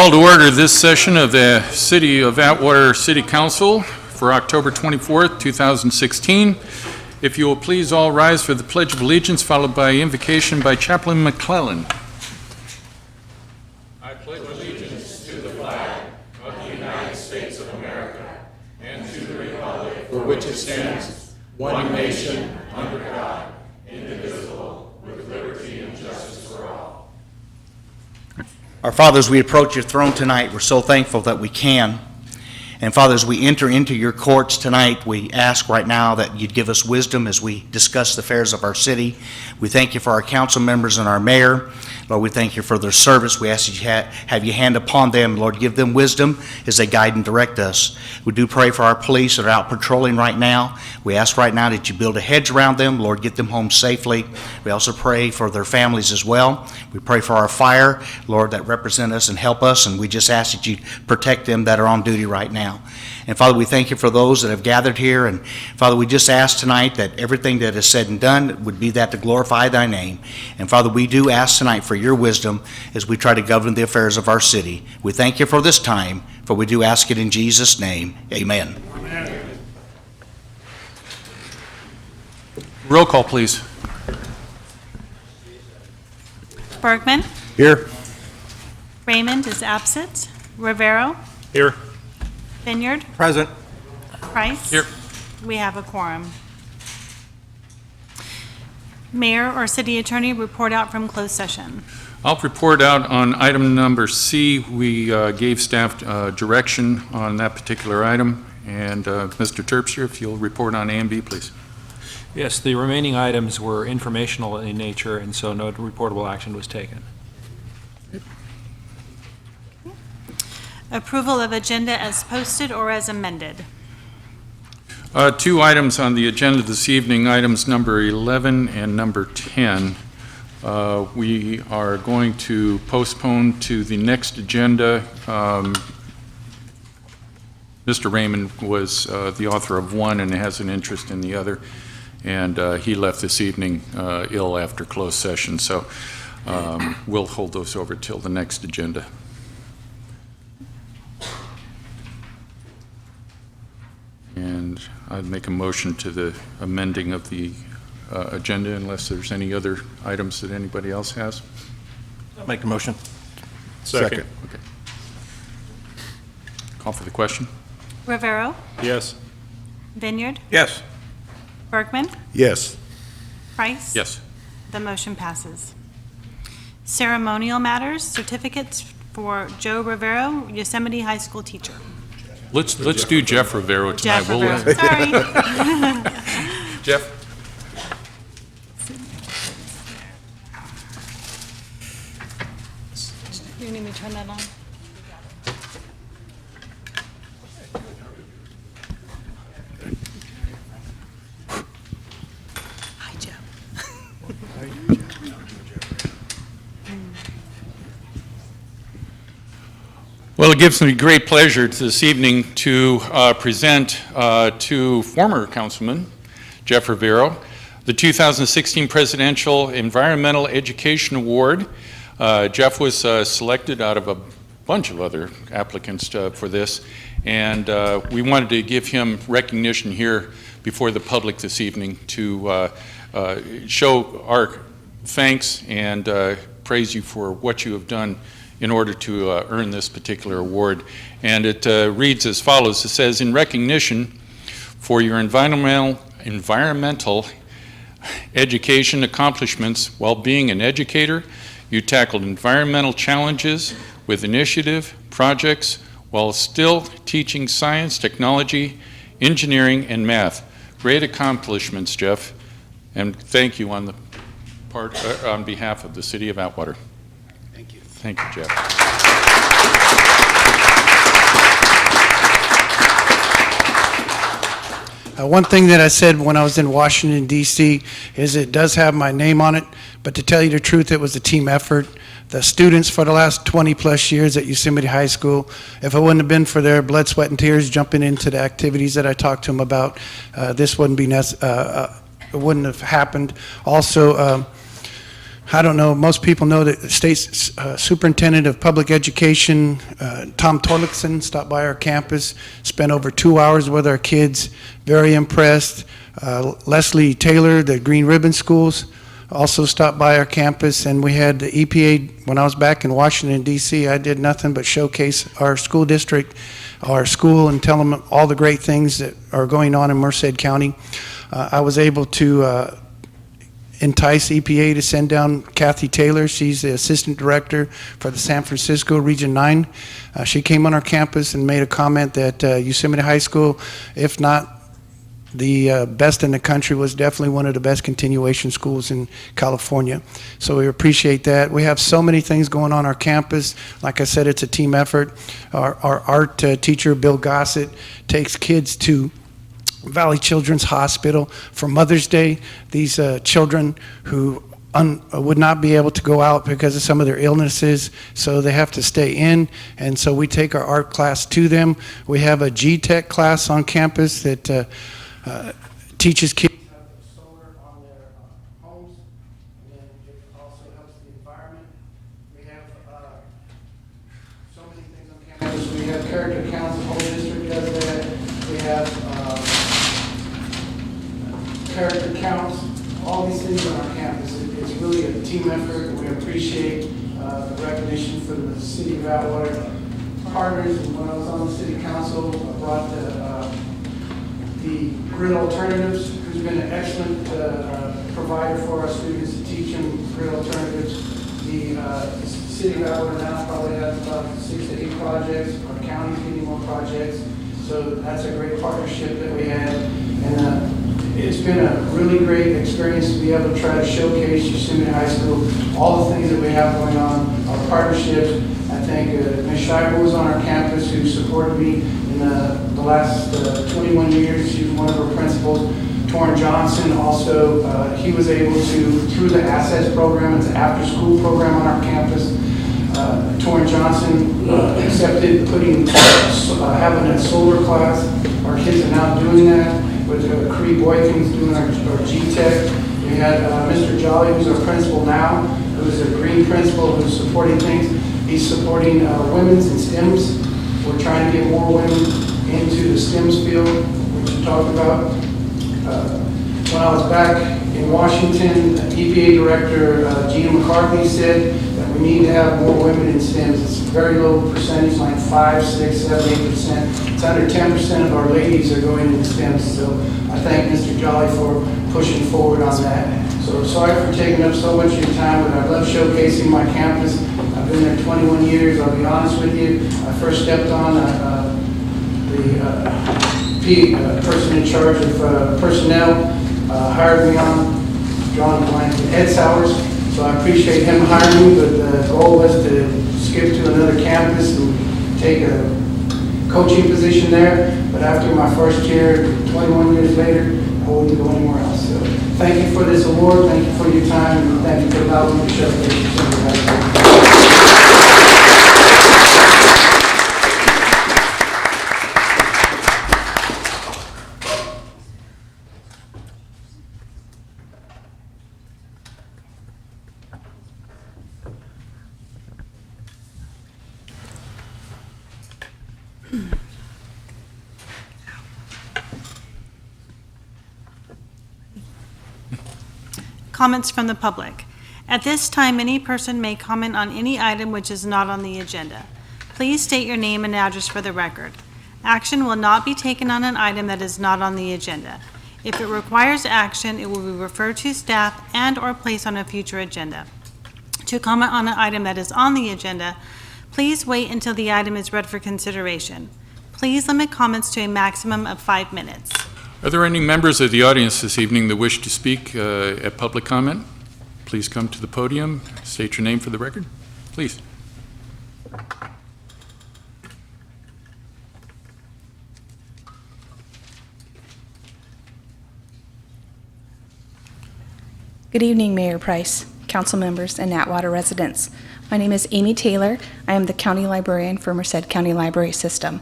Call to order this session of the City of Atwater City Council for October 24th, 2016. If you will please all rise for the Pledge of Allegiance, followed by invocation by Chaplain McClellan. I pledge allegiance to the flag of the United States of America and to the republic for which it stands, one nation, under God, indivisible, with liberty and justice for all. Our Father, as we approach your throne tonight, we're so thankful that we can. And Father, as we enter into your courts tonight, we ask right now that you'd give us wisdom as we discuss the affairs of our city. We thank you for our council members and our mayor. Lord, we thank you for their service. We ask that you have your hand upon them. Lord, give them wisdom as they guide and direct us. We do pray for our police that are out patrolling right now. We ask right now that you build a hedge around them. Lord, get them home safely. We also pray for their families as well. We pray for our fire, Lord, that represent us and help us. And we just ask that you protect them that are on duty right now. And Father, we thank you for those that have gathered here. And Father, we just ask tonight that everything that is said and done would be that to glorify thy name. And Father, we do ask tonight for your wisdom as we try to govern the affairs of our city. We thank you for this time, for we do ask it in Jesus' name. Amen. Amen. Roll call, please. Bergman. Here. Raymond is absent. Rivero. Here. Vineyard. Present. Price. Here. We have a quorum. Mayor or city attorney report out from closed session. I'll report out on item number C. We gave staff direction on that particular item. And Mr. Terpstra, if you'll report on A and B, please. Yes, the remaining items were informational in nature, and so no reportable action was taken. Approval of agenda as posted or as amended. Two items on the agenda this evening, items number 11 and number 10. We are going to postpone to the next agenda. Mr. Raymond was the author of one and has an interest in the other, and he left this evening ill after closed session, so we'll hold those over till the next agenda. And I'd make a motion to the amending of the agenda unless there's any other items that anybody else has. I'll make a motion. Second. Okay. Call for the question. Rivero. Yes. Vineyard. Yes. Bergman. Yes. Price. Yes. The motion passes. Ceremonial matters, certificates for Joe Rivero, Yosemite High School teacher. Let's do Jeff Rivero tonight. Jeff Rivero, sorry. Jeff? You need me to turn that on? Hi, Jeff. Well, it gives me great pleasure this evening to present to former Councilman Jeff Rivero the 2016 Presidential Environmental Education Award. Jeff was selected out of a bunch of other applicants for this, and we wanted to give him recognition here before the public this evening to show our thanks and praise you for what you have done in order to earn this particular award. And it reads as follows. It says, in recognition for your environmental education accomplishments while being an educator, you tackled environmental challenges with initiative, projects, while still teaching science, technology, engineering, and math. Great accomplishments, Jeff, and thank you on behalf of the City of Atwater. Thank you, Jeff. One thing that I said when I was in Washington, D.C. is it does have my name on it, but to tell you the truth, it was a team effort. The students for the last 20 plus years at Yosemite High School, if it wouldn't have been for their blood, sweat, and tears jumping into the activities that I talked to them about, this wouldn't be it wouldn't have happened. Also, I don't know, most people know that the state superintendent of public education, Tom Torlakson, stopped by our campus, spent over 2 hours with our kids, very impressed. Leslie Taylor, the Green Ribbon Schools, also stopped by our campus, and we had the EPA. When I was back in Washington, D.C., I did nothing but showcase our school district, our school, and tell them all the great things that are going on in Merced County. I was able to entice EPA to send down Kathy Taylor. She's the assistant director for the San Francisco Region 9. She came on our campus and made a comment that Yosemite High School, if not the best in the country, was definitely one of the best continuation schools in California. So we appreciate that. We have so many things going on our campus. Like I said, it's a team effort. Our art teacher, Bill Gossett, takes kids to Valley Children's Hospital for Mother's Day. These children who would not be able to go out because of some of their illnesses, so they have to stay in, and so we take our art class to them. We have a G-Tech class on campus that teaches kids how to put solar on their homes, and then it also helps the environment. We have so many things on campus. We have character counts, the whole district does that. We have character counts, all these things on our campus. It's really a team effort. We appreciate the recognition for the city of Atwater partners. And when I was on the city council, I brought the Grid Alternatives, who's been an excellent provider for our students to teach them grid alternatives. The city of Atwater now probably has about 6 to 8 projects. Our county's getting more projects. So that's a great partnership that we had. And it's been a really great experience to be able to try to showcase Yosemite High School, all the things that we have going on, our partnerships. I think Ms. Scheibel was on our campus, who supported me in the last 21 years. She was one of our principals. Torrin Johnson also, he was able to, through the Assets program, it's an after-school program on our campus. Torrin Johnson accepted having a solar class. Our kids are now doing that. With Cree Boykins doing our G-Tech. We had Mr. Jolly, who's our principal now, who's a green principal who's supporting things. He's supporting women's in STEMs. We're trying to get more women into the STEMs field, which you talked about. When I was back in Washington, EPA Director Gina McCarthy said that we need to have more women in STEMs. It's a very low percentage, like 5, 6, 7, 8%. It's under 10% of our ladies are going into STEMs. So I thank Mr. Jolly for pushing forward on that. So sorry for taking up so much of your time, but I love showcasing my campus. I've been there 21 years. I'll be honest with you. I first stepped on the person in charge of personnel hired me on, drawing a blank, Ed Sowers. So I appreciate him hiring me, but the goal was to skip to another campus and take a coaching position there. But after my first year, 21 years later, I wouldn't go anywhere else. So thank you for this award, thank you for your time, and thank you for allowing me to showcase Yosemite High School. Comments from the public. At this time, any person may comment on any item which is not on the agenda. Please state your name and address for the record. Action will not be taken on an item that is not on the agenda. If it requires action, it will be referred to staff and/or placed on a future agenda. To comment on an item that is on the agenda, please wait until the item is read for consideration. Please limit comments to a maximum of 5 minutes. Are there any members of the audience this evening that wish to speak at public comment? Please come to the podium, state your name for the record, please. Good evening, Mayor Price, council members, and Atwater residents. My name is Amy Taylor. I am the county librarian for Merced County Library System.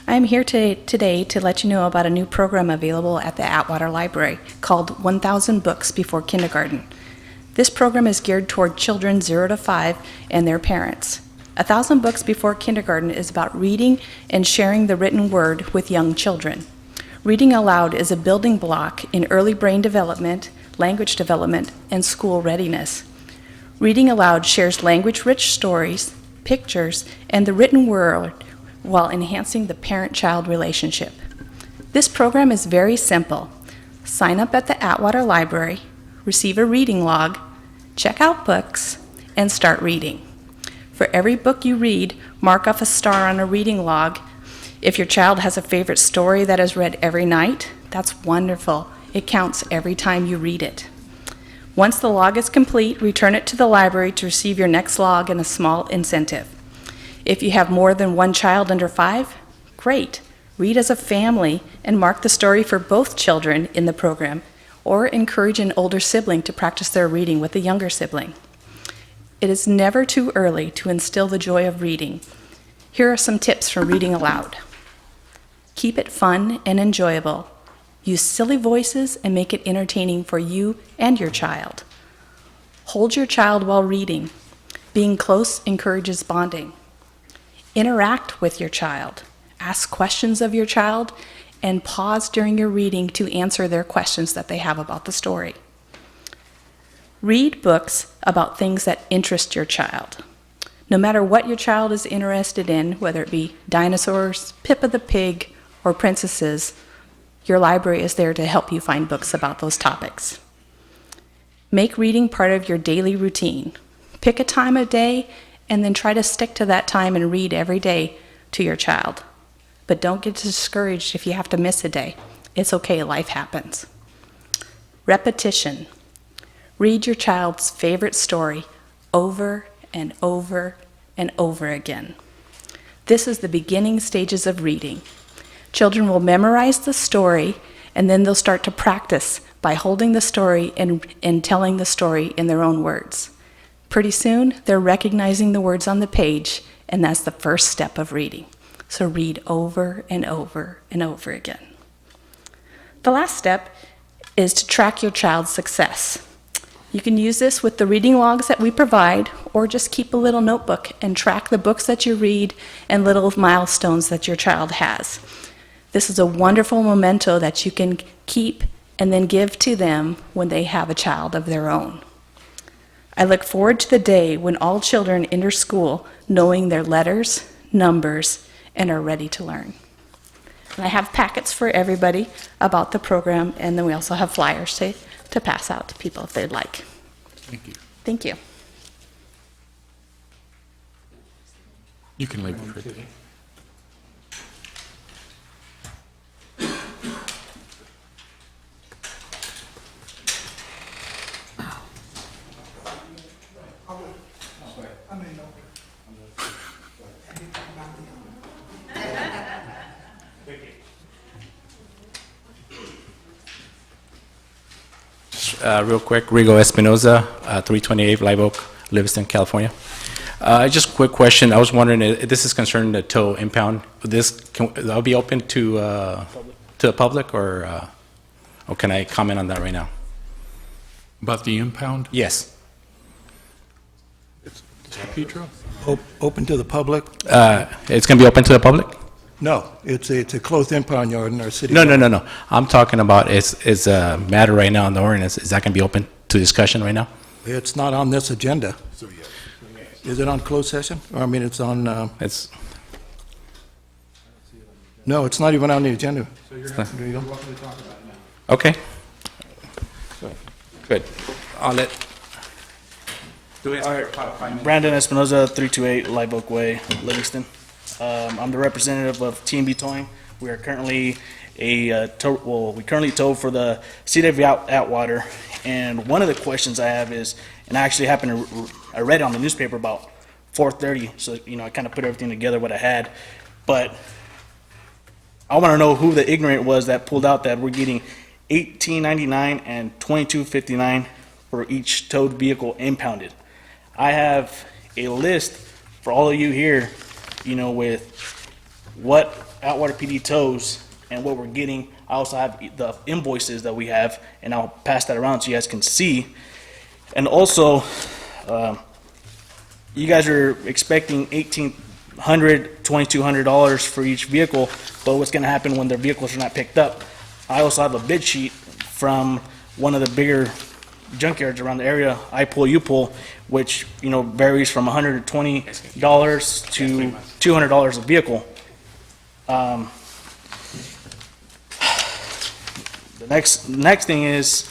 I am here today to let you know about a new program available at the Atwater Library called 1,000 Books Before Kindergarten. This program is geared toward children 0 to 5 and their parents. 1,000 Books Before Kindergarten is about reading and sharing the written word with young children. Reading aloud is a building block in early brain development, language development, and school readiness. Reading aloud shares language-rich stories, pictures, and the written word while enhancing the parent-child relationship. This program is very simple. Sign up at the Atwater Library, receive a reading log, check out books, and start reading. For every book you read, mark off a star on a reading log. If your child has a favorite story that is read every night, that's wonderful. It counts every time you read it. Once the log is complete, return it to the library to receive your next log and a small incentive. If you have more than one child under 5, great. Read as a family and mark the story for both children in the program, or encourage an older sibling to practice their reading with a younger sibling. It is never too early to instill the joy of reading. Here are some tips for reading aloud. Keep it fun and enjoyable. Use silly voices and make it entertaining for you and your child. Hold your child while reading. Being close encourages bonding. Interact with your child. Ask questions of your child and pause during your reading to answer their questions that they have about the story. Read books about things that interest your child. No matter what your child is interested in, whether it be dinosaurs, Pippa the Pig, or princesses, your library is there to help you find books about those topics. Make reading part of your daily routine. Pick a time of day and then try to stick to that time and read every day to your child. But don't get discouraged if you have to miss a day. It's okay, life happens. Repetition. Read your child's favorite story over and over and over again. This is the beginning stages of reading. Children will memorize the story, and then they'll start to practice by holding the story and telling the story in their own words. Pretty soon, they're recognizing the words on the page, and that's the first step of reading. So read over and over and over again. The last step is to track your child's success. You can use this with the reading logs that we provide, or just keep a little notebook and track the books that you read and little milestones that your child has. This is a wonderful memento that you can keep and then give to them when they have a child of their own. I look forward to the day when all children enter school knowing their letters, numbers, and are ready to learn. And I have packets for everybody about the program, and then we also have flyers to pass out to people if they'd like. Thank you. Thank you. You can leave it right there. Real quick, Rigo Espinoza, 328 Live Oak, Livingston, California. Just a quick question. I was wondering, this is concerning the tow impound. That'll be open to the public, or can I comment on that right now? About the impound, Yes. Pedro? Open to the public? It's going to be open to the public? No, it's a closed impound yard in our city. No. I'm talking about it's a matter right now in the ordinance. Is that going to be open to discussion right now? It's not on this agenda. Is it on closed session? Or, I mean, it's on, It's no, it's not even on the agenda. not- There you go. okay. Good. I'll let. Brandon Espinoza, 328 Live Oak Way, Livingston. I'm the representative of TMB Towing. We are currently we currently tow for the city of Atwater. And one of the questions I have is, and I actually I read it on the newspaper about 4:30, so I kind of put everything together what I had. But I want to know who the ignorant was that pulled out that we're getting $18.99 and $22.59 for each towed vehicle impounded. I have a list for all of you here, with what Atwater PD tows and what we're getting. I also have the invoices that we have, and I'll pass that around so you guys can see. And also, you guys are expecting $1,800, $2,200 for each vehicle, but what's going to happen when their vehicles are not picked up? I also have a bid sheet from one of the bigger junkyards around the area, I Pull, You Pull, which, varies from $120 to $200 a vehicle. The next thing is,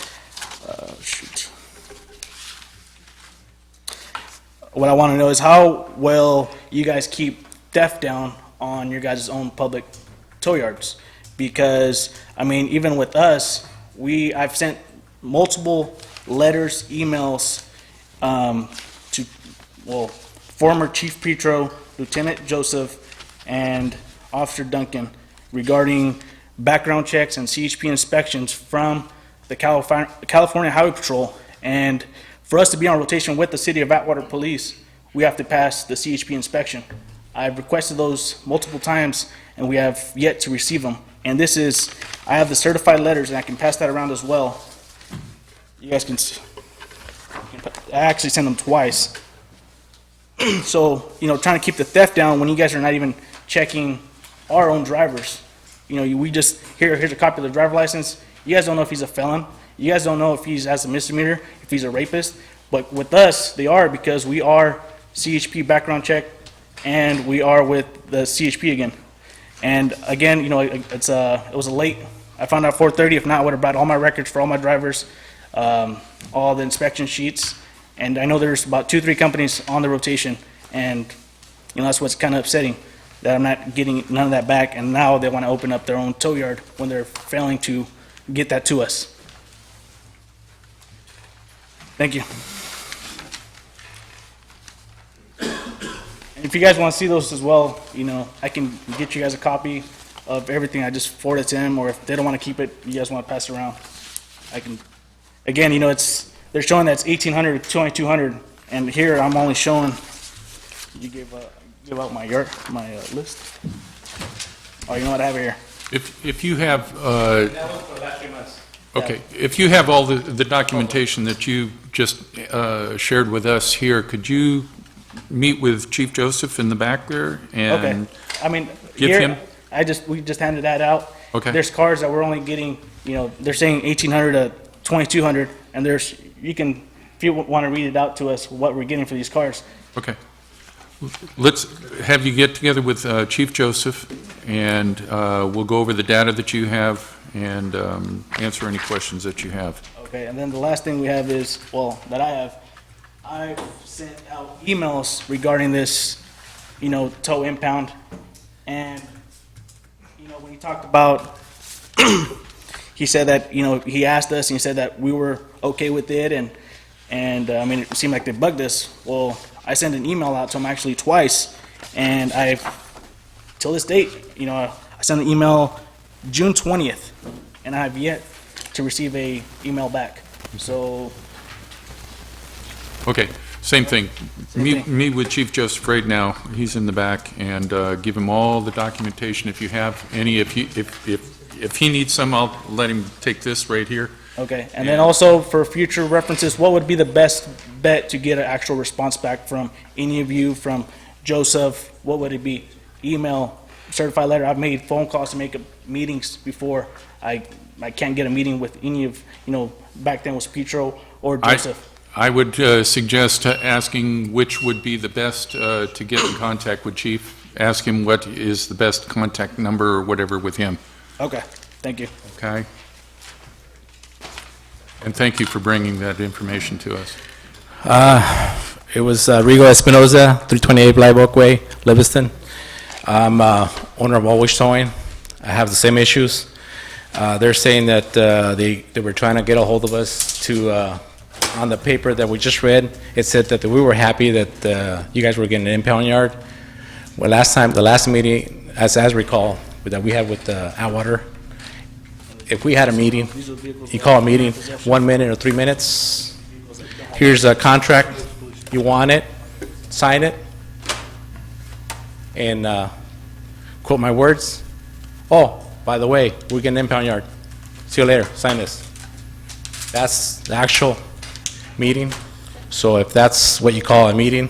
what I want to know is how well you guys keep theft down on your guys' own public tow yards. Because, even with us, I've sent multiple letters, emails to, former Chief Petro, Lieutenant Joseph, and Officer Duncan regarding background checks and CHP inspections from the California Highway Patrol. And for us to be on rotation with the City of Atwater Police, we have to pass the CHP inspection. I've requested those multiple times, and we have yet to receive them. And I have the certified letters, and I can pass that around as well. You guys can see. I actually sent them twice. So, trying to keep the theft down when you guys are not even checking our own drivers. We just, here's a copy of the driver license. You guys don't know if he's a felon. You guys don't know if he has a misdemeanor, if he's a rapist. But with us, they are, because we are CHP background check, and we are with the CHP again. And again, it was a late. I found out 4:30. If not, I would have brought all my records for all my drivers, all the inspection sheets. And I know there's about 2-3 companies on the rotation, and that's what's kind of upsetting, that I'm not getting none of that back. And now they want to open up their own tow yard when they're failing to get that to us. Thank you. And if you guys want to see those as well, I can get you guys a copy of everything. I just forward it to them, or if they don't want to keep it, you guys want to pass it around, I can. Again, they're showing that it's $1,800 to $2,200, and here I'm only showing. You give out my list. Oh, you know what I have here? If you have, That was for the last 3 months. okay, if you have all the documentation that you just shared with us here, could you meet with Chief Joseph in the back there and Okay. give Here, him? we just handed that out. Okay. There's cars that we're only getting, they're saying $1,800 to $2,200, and you can, if you want to read it out to us, what we're getting for these cars. Okay. Let's have you get together with Chief Joseph, and we'll go over the data that you have and answer any questions that you have. Okay, and then the last thing we have is, that I've sent out emails regarding this, tow impound, and, when he talked about, he said that, he asked us, and he said that we were okay with it, and it seemed like they bugged us. Well, I sent an email out to him actually twice, and till this date, I sent an email June 20th, and I have yet to receive a email back. So, Okay, same thing. Same thing. Meet with Chief Joseph right now. He's in the back, and give him all the documentation if you have any. If he needs some, I'll let him take this right here. okay, and then also for future references, what would be the best bet to get an actual response back from any of you, from Joseph? What would it be? Email, certified letter? I've made phone calls to make meetings before. I can't get a meeting with any of, back then was Petro or Joseph. I would suggest asking which would be the best to get in contact with Chief. Ask him what is the best contact number or whatever with him. Okay, thank you. Okay? And thank you for bringing that information to us. It was Rigo Espinoza, 328 Live Oak Way, Livingston. I'm owner of Always Towing. I have the same issues. They're saying that they were trying to get a hold of us to, on the paper that we just read, it said that we were happy that you guys were getting an impound yard. Well, the last meeting, as I recall, that we had with Atwater, if we had a meeting, you call a meeting, 1 minute or 3 minutes, here's a contract, you want it, sign it, and quote my words, oh, by the way, we're getting an impound yard, see you later, sign this. That's the actual meeting, So if that's what you call a meeting,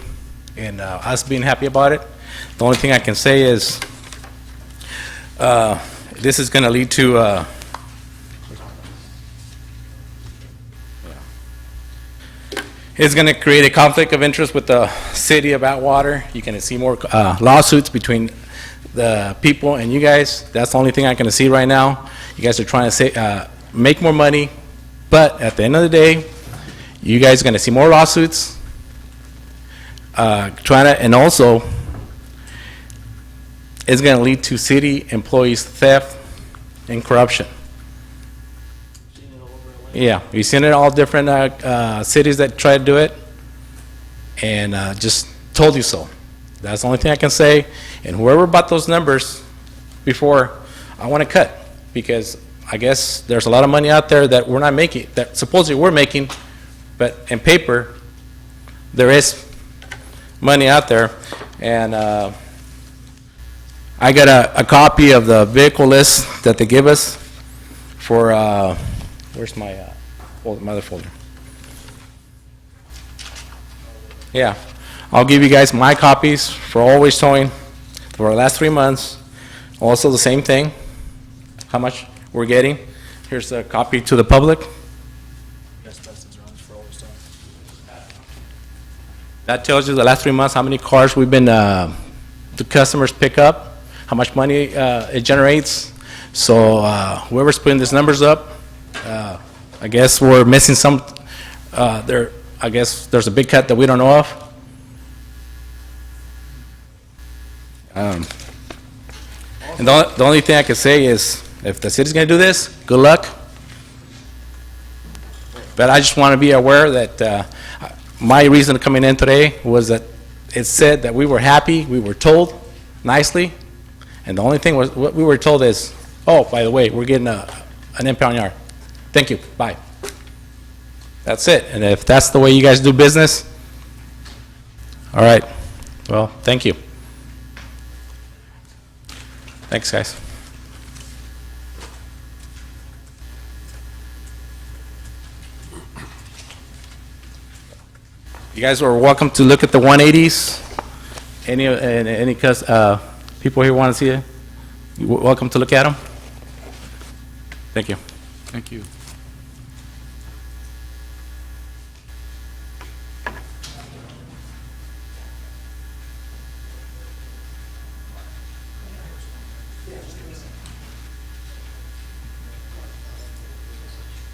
and us being happy about it, the only thing I can say is this is going to lead to it's going to create a conflict of interest with the city of Atwater. You're going to see more lawsuits between the people and you guys. That's the only thing I can see right now. You guys are trying to make more money, but at the end of the day, you guys are going to see more lawsuits. And also, it's going to lead to city employees' theft and corruption. Yeah, we've seen it all different cities that try to do it, and just told you so. That's the only thing I can say. And whoever bought those numbers before, I want to cut, because I guess there's a lot of money out there that we're not making, that supposedly we're making, but in paper, there is money out there. And I got a copy of the vehicle list that they give us for, where's my my other folder? Yeah, I'll give you guys my copies for Always Towing for the last 3 months. Also the same thing, how much we're getting. Here's a copy to the public. That tells you the last 3 months how many cars we've been, the customers pick up, how much money it generates. So whoever's putting these numbers up, I guess we're missing some, I guess there's a big cut that we don't know of. And the only thing I can say is, if the city's going to do this, good luck. But I just want to be aware that my reason of coming in today was that it said that we were happy, we were told nicely, and the only thing was what we were told is, oh, by the way, we're getting an impound yard. Thank you, bye. That's it. And if that's the way you guys do business, all right, well, thank you. Thanks, guys. You guys are welcome to look at the 180s. Any people here want to see it? You're welcome to look at them. Thank you. Thank you.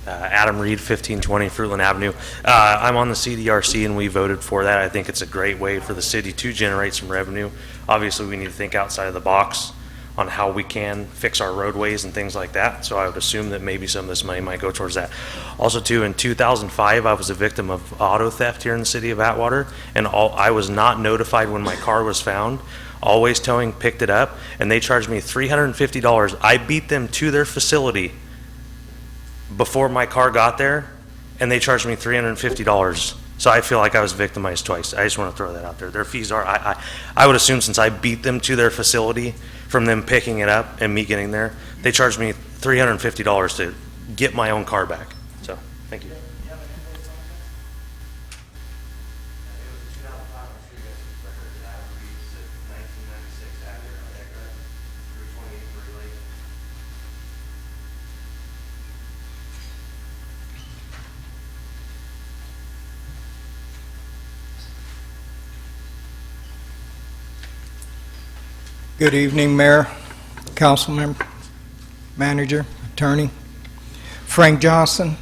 Adam Reed, 1520 Fruitland Avenue. I'm on the CDRC and we voted for that. I think it's a great way for the city to generate some revenue. Obviously, we need to think outside of the box on how we can fix our roadways and things like that. So I would assume that maybe some of this money might go towards that. Also, too, in 2005, I was a victim of auto theft here in the city of Atwater, and I was not notified when my car was found. Always Towing picked it up, and they charged me $350. I beat them to their facility before my car got there, and they charged me $350. So I feel like I was victimized twice. I just want to throw that out there. Their fees are, I would assume, since I beat them to their facility from them picking it up and me getting there, they charged me $350 to get my own car back. So, thank you. Good evening, Mayor, Council Member, Manager, Attorney. Frank Johnson,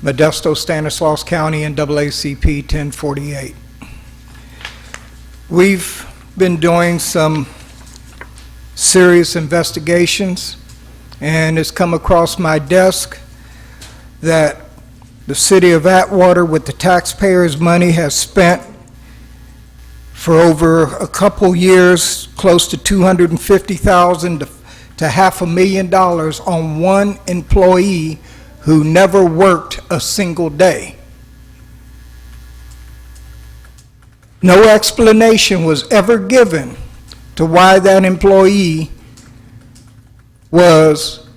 Modesto, Stanislaus County, NAACP 1048. We've been doing some serious investigations, and it's come across my desk that the city of Atwater, with the taxpayers' money, has spent for over a couple years, close to $250,000 to $500,000 on one employee who never worked a single day. No explanation was ever given to why that employee was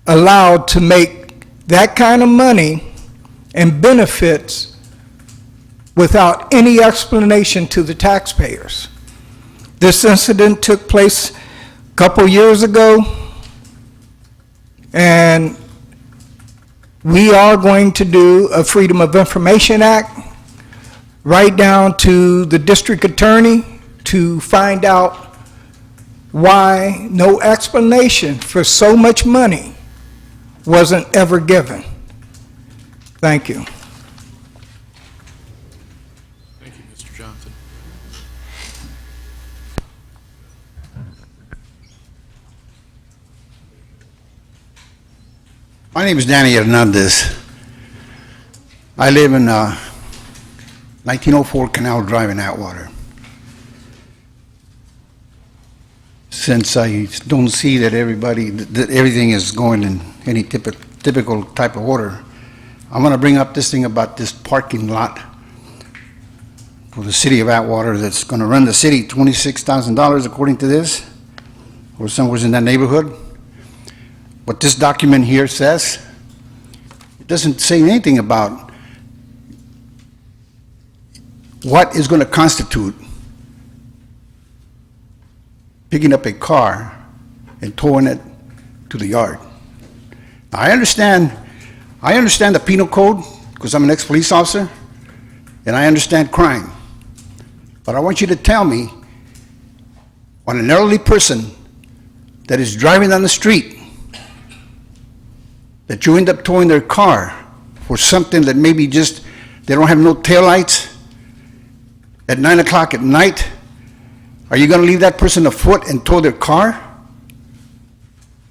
allowed to make that kind of money and benefits without any explanation to the taxpayers. This incident took place a couple years ago, and we are going to do a Freedom of Information Act, right down to the district attorney, to find out why no explanation for so much money wasn't ever given. Thank you. Thank you, Mr. Johnson. My name is Danny Hernandez. I live in 1904 Canal Drive in Atwater. Since I don't see that everything is going in any typical type of order, I'm going to bring up this thing about this parking lot for the city of Atwater that's going to run the city $26,000 according to this, or somewhere in that neighborhood. What this document here says, it doesn't say anything about what is going to constitute picking up a car and towing it to the yard. Now, I understand the penal code because I'm an ex-police officer, and I understand crime. But I want you to tell me, when an elderly person that is driving down the street, that you end up towing their car for something that maybe just, they don't have no taillights at 9 o'clock at night, are you going to leave that person afoot and tow their car?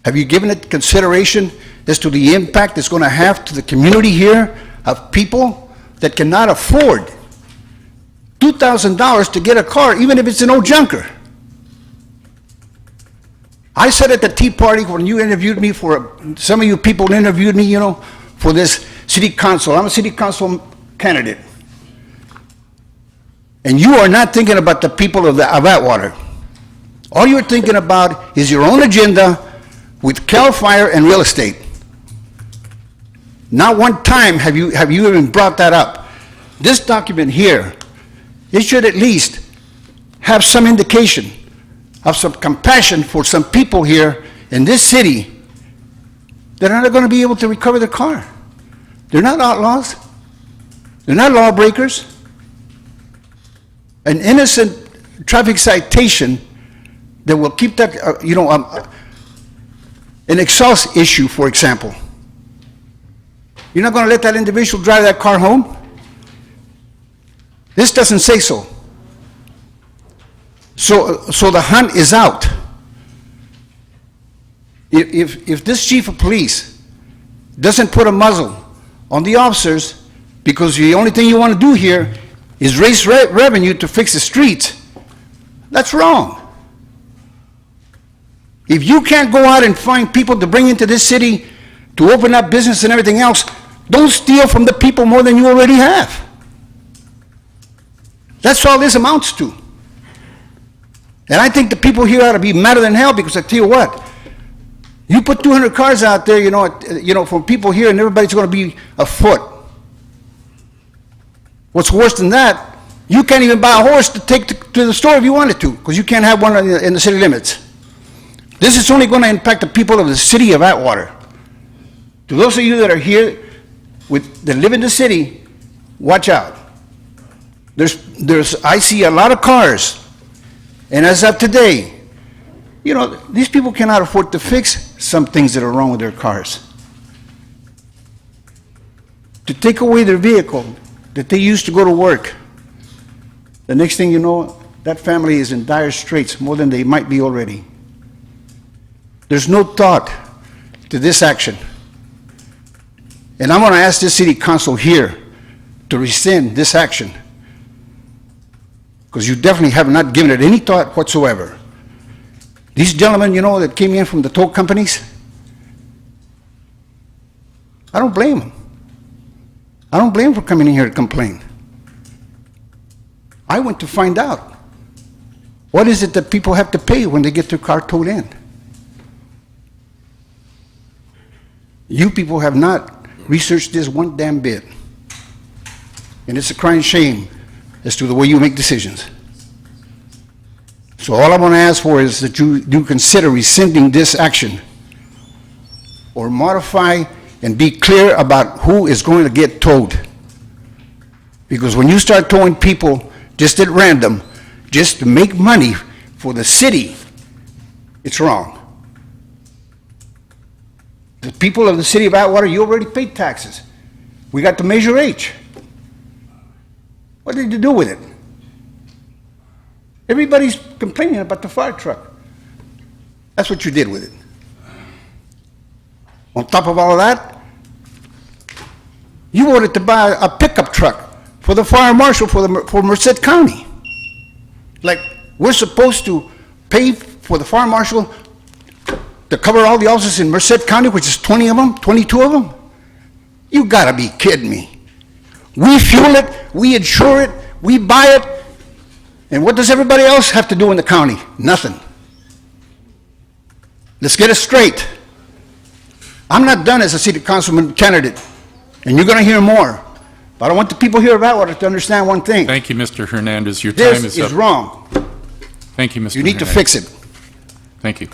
Have you given it consideration as to the impact it's going to have to the community here of people that cannot afford $2,000 to get a car, even if it's an old junker? I said at the Tea Party when you interviewed me some of you people interviewed me, for this city council. I'm a city council candidate. And you are not thinking about the people of Atwater. All you're thinking about is your own agenda with CAL FIRE and real estate. Not one time have you even brought that up. This document here, it should at least have some indication of some compassion for some people here in this city that are not going to be able to recover their car. They're not outlaws. They're not lawbreakers. An innocent traffic citation that will keep that, an exhaust issue, for example. You're not going to let that individual drive that car home? This doesn't say so. So the hunt is out. If this chief of police doesn't put a muzzle on the officers, because the only thing you want to do here is raise revenue to fix the streets, that's wrong. If you can't go out and find people to bring into this city to open up business and everything else, don't steal from the people more than you already have. That's all this amounts to. And I think the people here ought to be madder than hell, because I tell you what, you put 200 cars out there, for people here, and everybody's going to be afoot. What's worse than that, you can't even buy a horse to take to the store if you wanted to, because you can't have one in the city limits. This is only going to impact the people of the city of Atwater. To those of you that are here that live in the city, watch out. I see a lot of cars. And as of today, these people cannot afford to fix some things that are wrong with their cars. To take away their vehicle that they used to go to work, the next thing you know, that family is in dire straits, more than they might be already. There's no thought to this action. And I'm going to ask this city council here to rescind this action, because you definitely have not given it any thought whatsoever. These gentlemen, that came in from the tow companies, I don't blame them. I don't blame them for coming in here to complain. I went to find out, what is it that people have to pay when they get their car towed in? You people have not researched this one damn bit. and it's a crying shame as to the way you make decisions. So all I want to ask for is that you do consider rescinding this action, or modify and be clear about who is going to get towed. Because when you start towing people just at random, just to make money for the city, it's wrong. The people of the city of Atwater, you already paid taxes. We got the Measure H. What did you do with it? Everybody's complaining about the fire truck. That's what you did with it. On top of all of that, you wanted to buy a pickup truck for the fire marshal for Merced County. Like, we're supposed to pay for the fire marshal to cover all the offices in Merced County, which is 20 of them, 22 of them? You gotta be kidding me. We fuel it, we insure it, we buy it, and what does everybody else have to do in the county? Nothing. Let's get it straight. I'm not done as a city councilman candidate, and you're gonna hear more. But I want the people here of Atwater to understand one thing. Thank you, Mr. Hernandez. Your time is up. This is wrong. Thank you, Mr. You need to Hernandez. fix it. Thank you.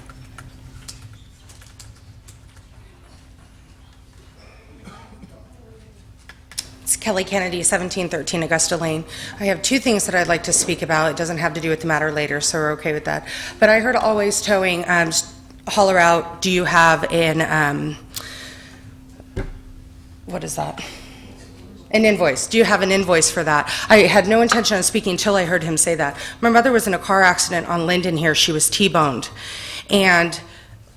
It's Kelly Kennedy, 1713 Augusta Lane. I have two things that I'd like to speak about. It doesn't have to do with the matter later, so we're okay with that. But I heard Always Towing holler out, do you have an, what is that? An invoice. Do you have an invoice for that? I had no intention of speaking until I heard him say that. My mother was in a car accident on Linden here. She was T-boned. And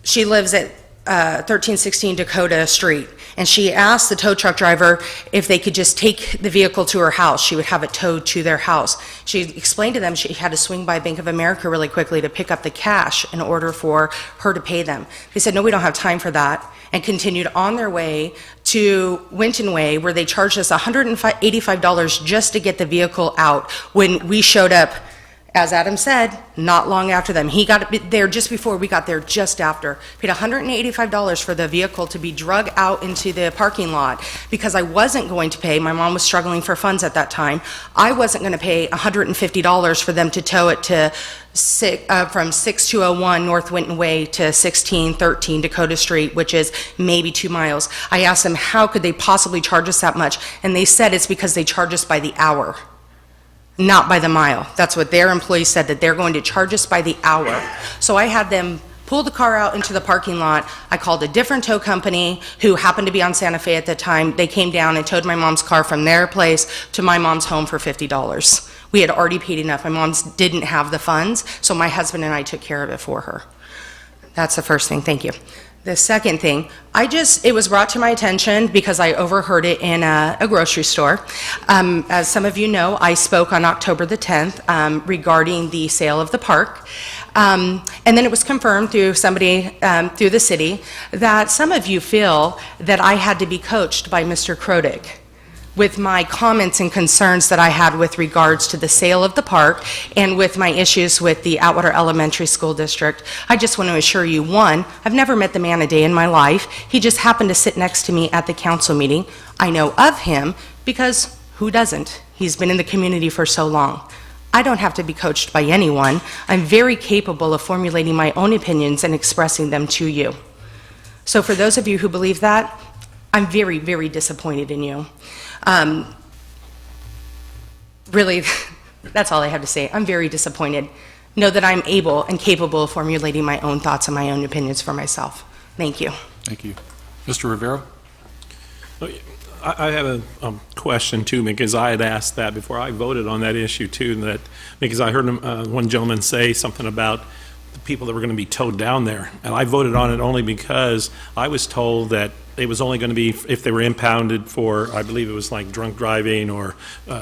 she lives at 1316 Dakota Street. And she asked the tow truck driver if they could just take the vehicle to her house. She would have it towed to their house. She explained to them she had to swing by Bank of America really quickly to pick up the cash in order for her to pay them. They said, no, we don't have time for that, and continued on their way to Winton Way, where they charged us $185 just to get the vehicle out when we showed up, as Adam said, not long after them. He got there just before, we got there just after. Paid $185 for the vehicle to be drug out into the parking lot because I wasn't going to pay. My mom was struggling for funds at that time. I wasn't going to pay $150 for them to tow it to from 6201 North Winton Way to 1613 Dakota Street, which is maybe 2 miles. I asked them how could they possibly charge us that much, and they said it's because they charge us by the hour, not by the mile. That's what their employees said, that they're going to charge us by the hour. So I had them pull the car out into the parking lot. I called a different tow company who happened to be on Santa Fe at the time. They came down and towed my mom's car from their place to my mom's home for $50. We had already paid enough. My mom didn't have the funds, so my husband and I took care of it for her. That's the first thing. Thank you. The second thing, it was brought to my attention because I overheard it in a grocery store. As some of you know, I spoke on October the 10th regarding the sale of the park. And then it was confirmed through somebody, through the city, that some of you feel that I had to be coached by Mr. Krodik with my comments and concerns that I had with regards to the sale of the park and with my issues with the Atwater Elementary School District. I just want to assure you, one, I've never met the man a day in my life. He just happened to sit next to me at the council meeting. I know of him because who doesn't? He's been in the community for so long. I don't have to be coached by anyone. I'm very capable of formulating my own opinions and expressing them to you. So for those of you who believe that, I'm very, very disappointed in you. Really, that's all I have to say. I'm very disappointed. Know that I'm able and capable of formulating my own thoughts and my own opinions for myself. Thank you. Thank you. Mr. Rivera? I have a question too, because I had asked that before I voted on that issue too, because I heard one gentleman say something about the people that were going to be towed down there, and I voted on it only because I was told that it was only going to be if they were impounded for, I believe it was like drunk driving or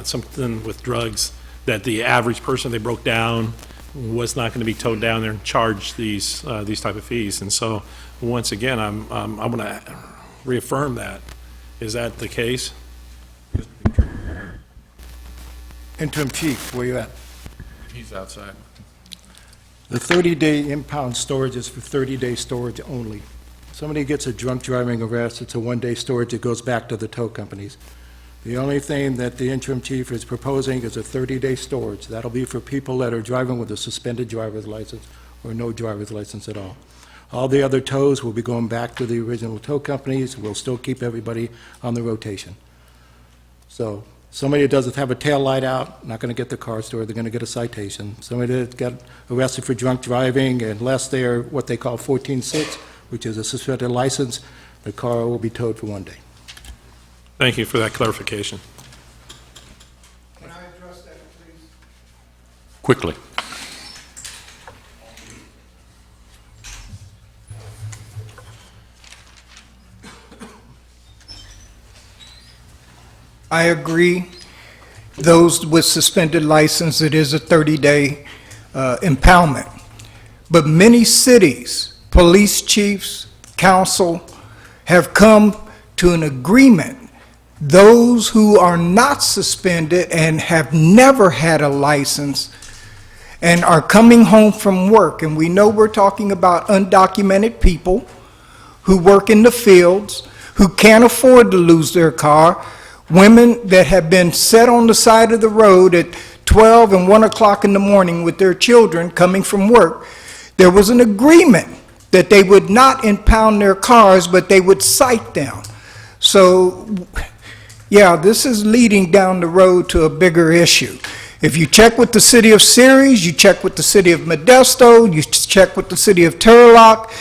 something with drugs, that the average person they broke down was not going to be towed down there and charged these type of fees. And so once again, I'm going to reaffirm that. Is that the case? Interim Chief, where you at? He's outside. The 30-day impound storage is for 30-day storage only. Somebody gets a drunk driving arrest, it's a one-day storage, it goes back to the tow companies. The only thing that the interim chief is proposing is a 30-day storage. That'll be for people that are driving with a suspended driver's license or no driver's license at all. All the other tows will be going back to the original tow companies. We'll still keep everybody on the rotation. So somebody that doesn't have a tail light out, not going to get the car stored, they're going to get a citation. Somebody that got arrested for drunk driving, unless they're what they call 14-6, which is a suspended license, the car will be towed for 1 day. Thank you for that clarification. Can I address that, please? Quickly. I agree. Those with suspended license, it is a 30-day impoundment. But many cities, police chiefs, council have come to an agreement. Those who are not suspended and have never had a license and are coming home from work, and we know we're talking about undocumented people who work in the fields, who can't afford to lose their car, women that have been set on the side of the road at 12 and 1 o'clock in the morning with their children coming from work. There was an agreement that they would not impound their cars, but they would cite them. So, yeah, this is leading down the road to a bigger issue. If you check with the city of Ceres, you check with the city of Modesto, you check with the city of Turlock,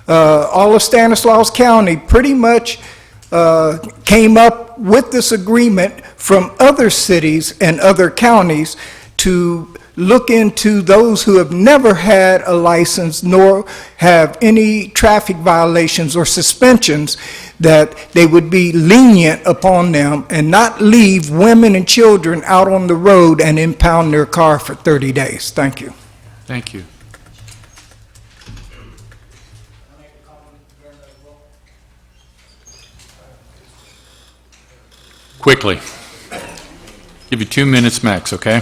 all of Stanislaus County pretty much came up with this agreement from other cities and other counties to look into those who have never had a license nor have any traffic violations or suspensions, that they would be lenient upon them and not leave women and children out on the road and impound their car for 30 days. Thank you. Thank you. Quickly. Give you 2 minutes max, okay?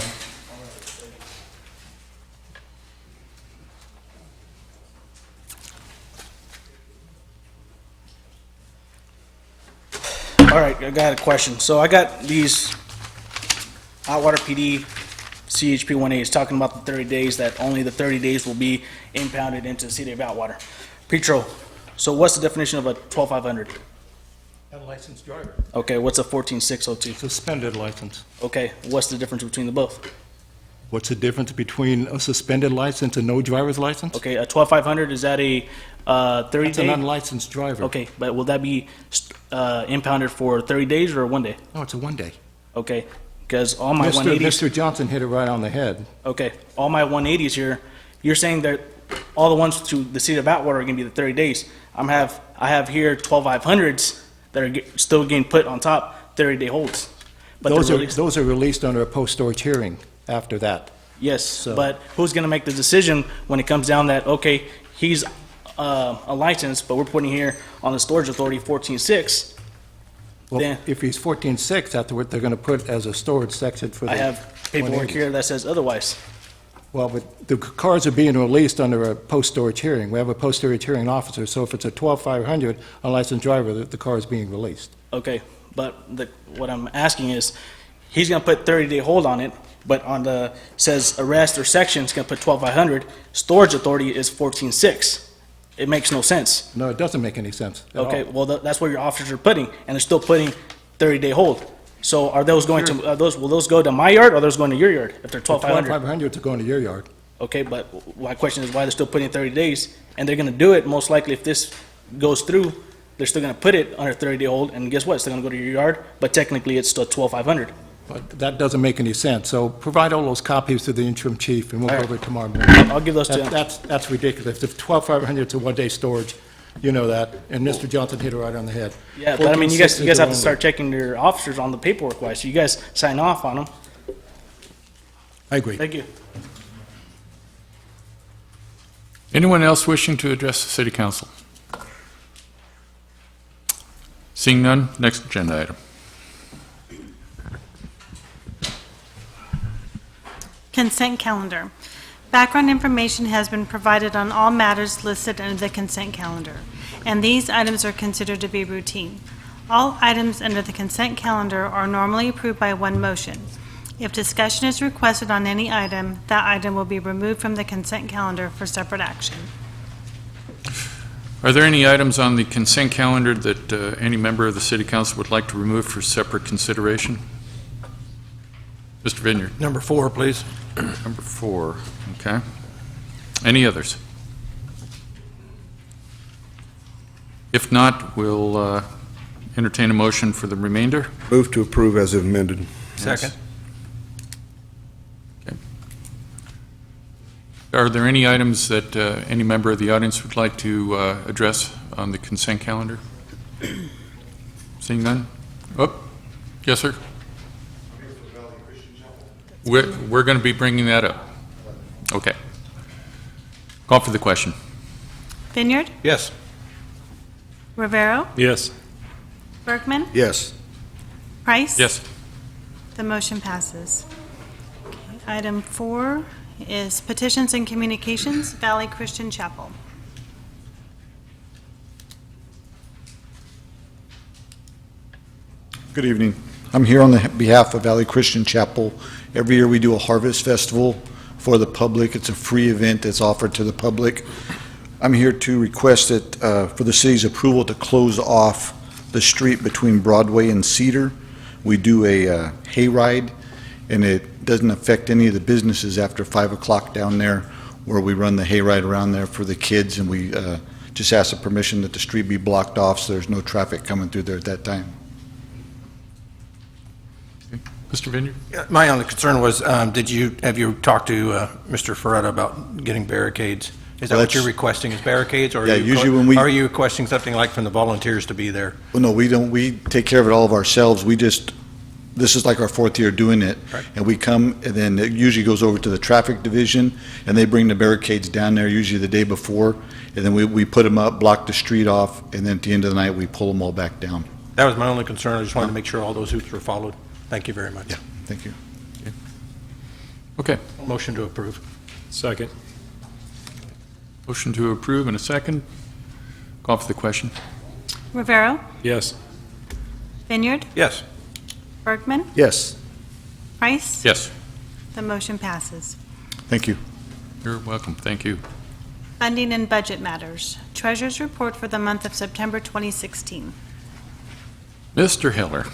All right, I got a question. So I got these Atwater PD CHP 1As talking about the 30 days, that only the 30 days will be impounded into the city of Atwater. Petro, so what's the definition of a 12500? Unlicensed driver. Okay, what's a 14602? Suspended license. Okay, what's the difference between the both? What's the difference between a suspended license and no driver's license? Okay, a 12500, is that a 30 That's an day? unlicensed driver. Okay, but will that be impounded for 30 days or 1 day? No, it's a 1 day. Okay, because all my 180s. Mr. Johnson hit it right on the head. Okay, all my 180s here, you're saying that all the ones to the city of Atwater are gonna be the 30 days. I have here 12500s that are still getting put on top, 30-day holds. But they're released. Those are released under a post-storage hearing after that. Yes, So- but who's gonna make the decision when it comes down that, okay, he's a license, but we're putting here on the storage authority 146? Well, Then- if he's 14-6, that's what they're going to put as a storage section for the I have paperwork 180s. here that says otherwise. Well, but the cars are being released under a post-storage hearing. We have a post-storage hearing officer, so if it's a 12500 unlicensed driver, the car is being released. Okay, but what I'm asking is, he's gonna put 30-day hold on it, but on the, says arrest or section, it's gonna put 12500, storage authority is 146. It makes no sense. No, it doesn't make any sense at all. Okay, well, that's where your officers are putting, and they're still putting 30-day hold. So are those going to, will those go to my yard, or are those going to your yard, if they're 12500? 12500 to go into your yard. Okay, but my question is why they're still putting 30 days, and they're gonna do it, most likely if this goes through, they're still gonna put it under 30-day hold, and guess what, it's still gonna go to your yard, but technically it's still 12500. But that doesn't make any sense. So provide all those copies to the interim chief, and we'll go All right. over it tomorrow morning. I'll give those to him. That's ridiculous. If 12500 is a one-day storage, you know that, and Mr. Johnson hit it right on the head. Yeah, but I mean, you guys 14-6 is have their to own start checking your officers on the paperwork wise, so you guys sign off on them. I agree. Thank you. Anyone else wishing to address the city council? Seeing none, next agenda item. Consent calendar. Background information has been provided on all matters listed under the consent calendar, and these items are considered to be routine. All items under the consent calendar are normally approved by one motion. If discussion is requested on any item, that item will be removed from the consent calendar for separate action. Are there any items on the consent calendar that any member of the City Council would like to remove for separate consideration? Mr. Vineyard. Number 4, please. Number 4, okay. Any others? If not, we'll entertain a motion for the remainder. Move to approve as amended. Second. Okay. Are there any items that any member of the audience would like to address on the consent calendar? Seeing none? Oh, yes, sir. We're going to be bringing that up. Okay. Call for the question. Vineyard, Yes. Rivera, Yes. Bergman, Yes. Price? Yes. The motion passes. Okay, Item 4 is petitions and communications, Valley Christian Chapel. Good evening. I'm here on the behalf of Valley Christian Chapel. Every year we do a harvest festival for the public. It's a free event that's offered to the public. I'm here to request that for the city's approval to close off the street between Broadway and Cedar. We do a hayride, and it doesn't affect any of the businesses after 5 o'clock down there, where we run the hayride around there for the kids, and we just ask the permission that the street be blocked off so there's no traffic coming through there at that time. Mr. Vineyard? My only concern was, have you talked to Mr. Ferretta about getting barricades? Is that Well, what you're that's- requesting, is barricades? Or Yeah, usually when we- are you requesting something like from the volunteers to be there? Well, no, we don't, we take care of it all of ourselves. This is like our 4th year doing it. Right. And we come, and then it usually goes over to the traffic division, and they bring the barricades down there usually the day before, and then we put them up, block the street off, and then at the end of the night, we pull them all back down. That was my only concern. I just wanted to make sure all those hoops were followed. Thank you very much. Yeah, thank you. Okay. Motion to approve. Second. Motion to approve in a second. Call for the question. Rivera, Yes. Vineyard, Yes. Bergman, Yes, Price? Yes. The motion passes. thank you. You're welcome. Thank you. Funding and budget matters. Treasurer's report for the month of September 2016. Mr. Heller.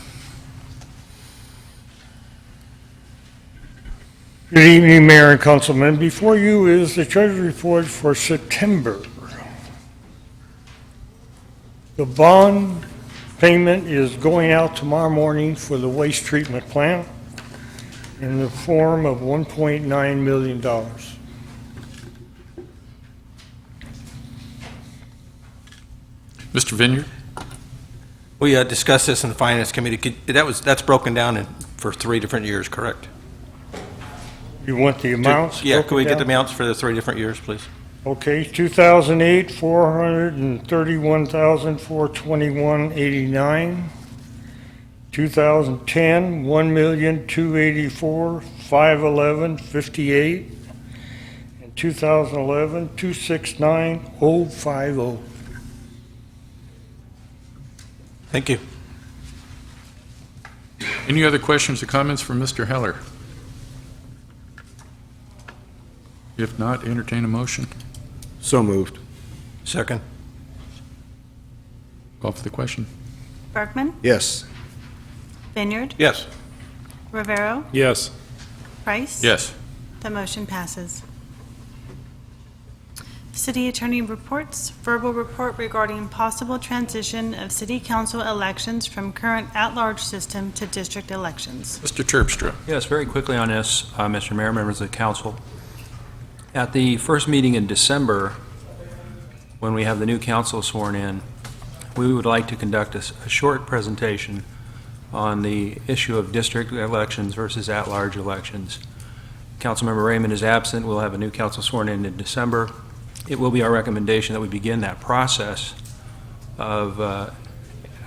Good evening, Mayor and Councilman. Before you is the Treasurer's report for September. The bond payment is going out tomorrow morning for the waste treatment plant in the form of $1.9 million. Mr. Vineyard? We discussed this in the Finance Committee. That's broken down for 3 different years, correct? You want the amounts? Yeah, can we broken get the down? amounts for the 3 different years, please? Okay, 2008, 431,421.89. 2010, 1,284,511.58. And 2011, 269,050. Thank you. Any other questions or comments from Mr. Heller? If not, entertain a motion. So moved. Second. Call for the question. Bergman, Yes. Vineyard, Yes. Rivera, Yes. Price? Yes. The motion passes. City Attorney reports, verbal report regarding possible transition of city council elections from current at-large system to district elections. Mr. Terpstra. Yes, very quickly on this, Mr. Mayor, members of the council. At the first meeting in December, when we have the new council sworn in, we would like to conduct a short presentation on the issue of district elections versus at-large elections. Councilmember Raymond is absent. We'll have a new council sworn in December. It will be our recommendation that we begin that process of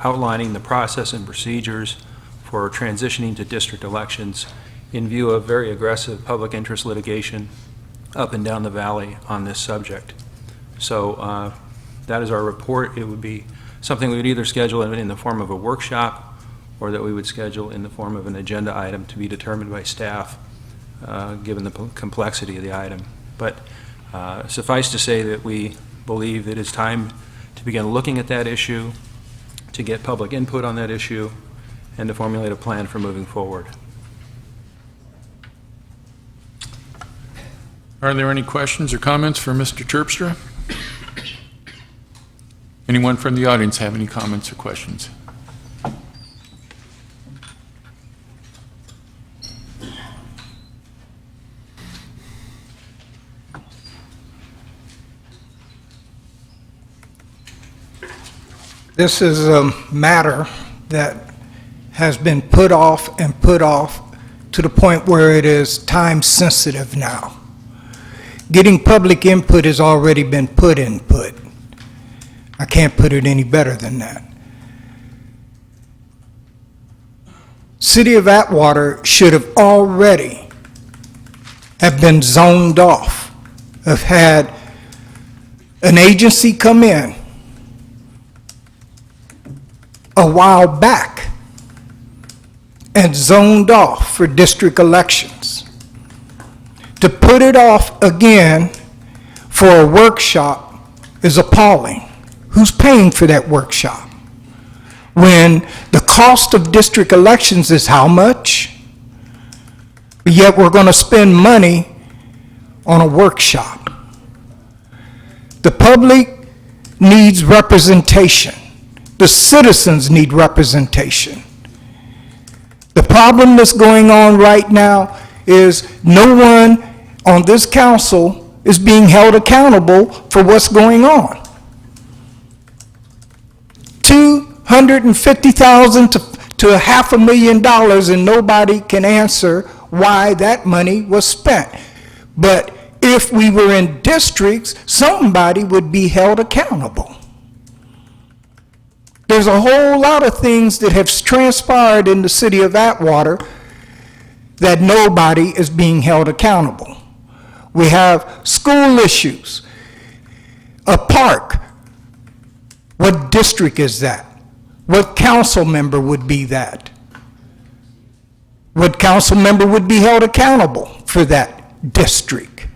outlining the process and procedures for transitioning to district elections in view of very aggressive public interest litigation up and down the valley on this subject. So that is our report. It would be something we would either schedule in the form of a workshop or that we would schedule in the form of an agenda item to be determined by staff, given the complexity of the item. But suffice to say that we believe that it's time to begin looking at that issue, to get public input on that issue, and to formulate a plan for moving forward. Are there any questions or comments for Mr. Terpstra? Anyone from the audience have any comments or questions? This is a matter that has been put off to the point where it is time sensitive now. Getting public input has already been input. I can't put it any better than that. City of Atwater should have already have been zoned off, have had an agency come in a while back and zoned off for district elections. To put it off again for a workshop is appalling. Who's paying for that workshop? When the cost of district elections is how much? Yet we're going to spend money on a workshop. The public needs representation. The citizens need representation. The problem that's going on right now is no one on this council is being held accountable for what's going on. $250,000 to $500,000 and nobody can answer why that money was spent. But if we were in districts, somebody would be held accountable. There's a whole lot of things that have transpired in the city of Atwater that nobody is being held accountable. We have school issues, a park. What district is that? What council member would be that? What council member would be held accountable for that district?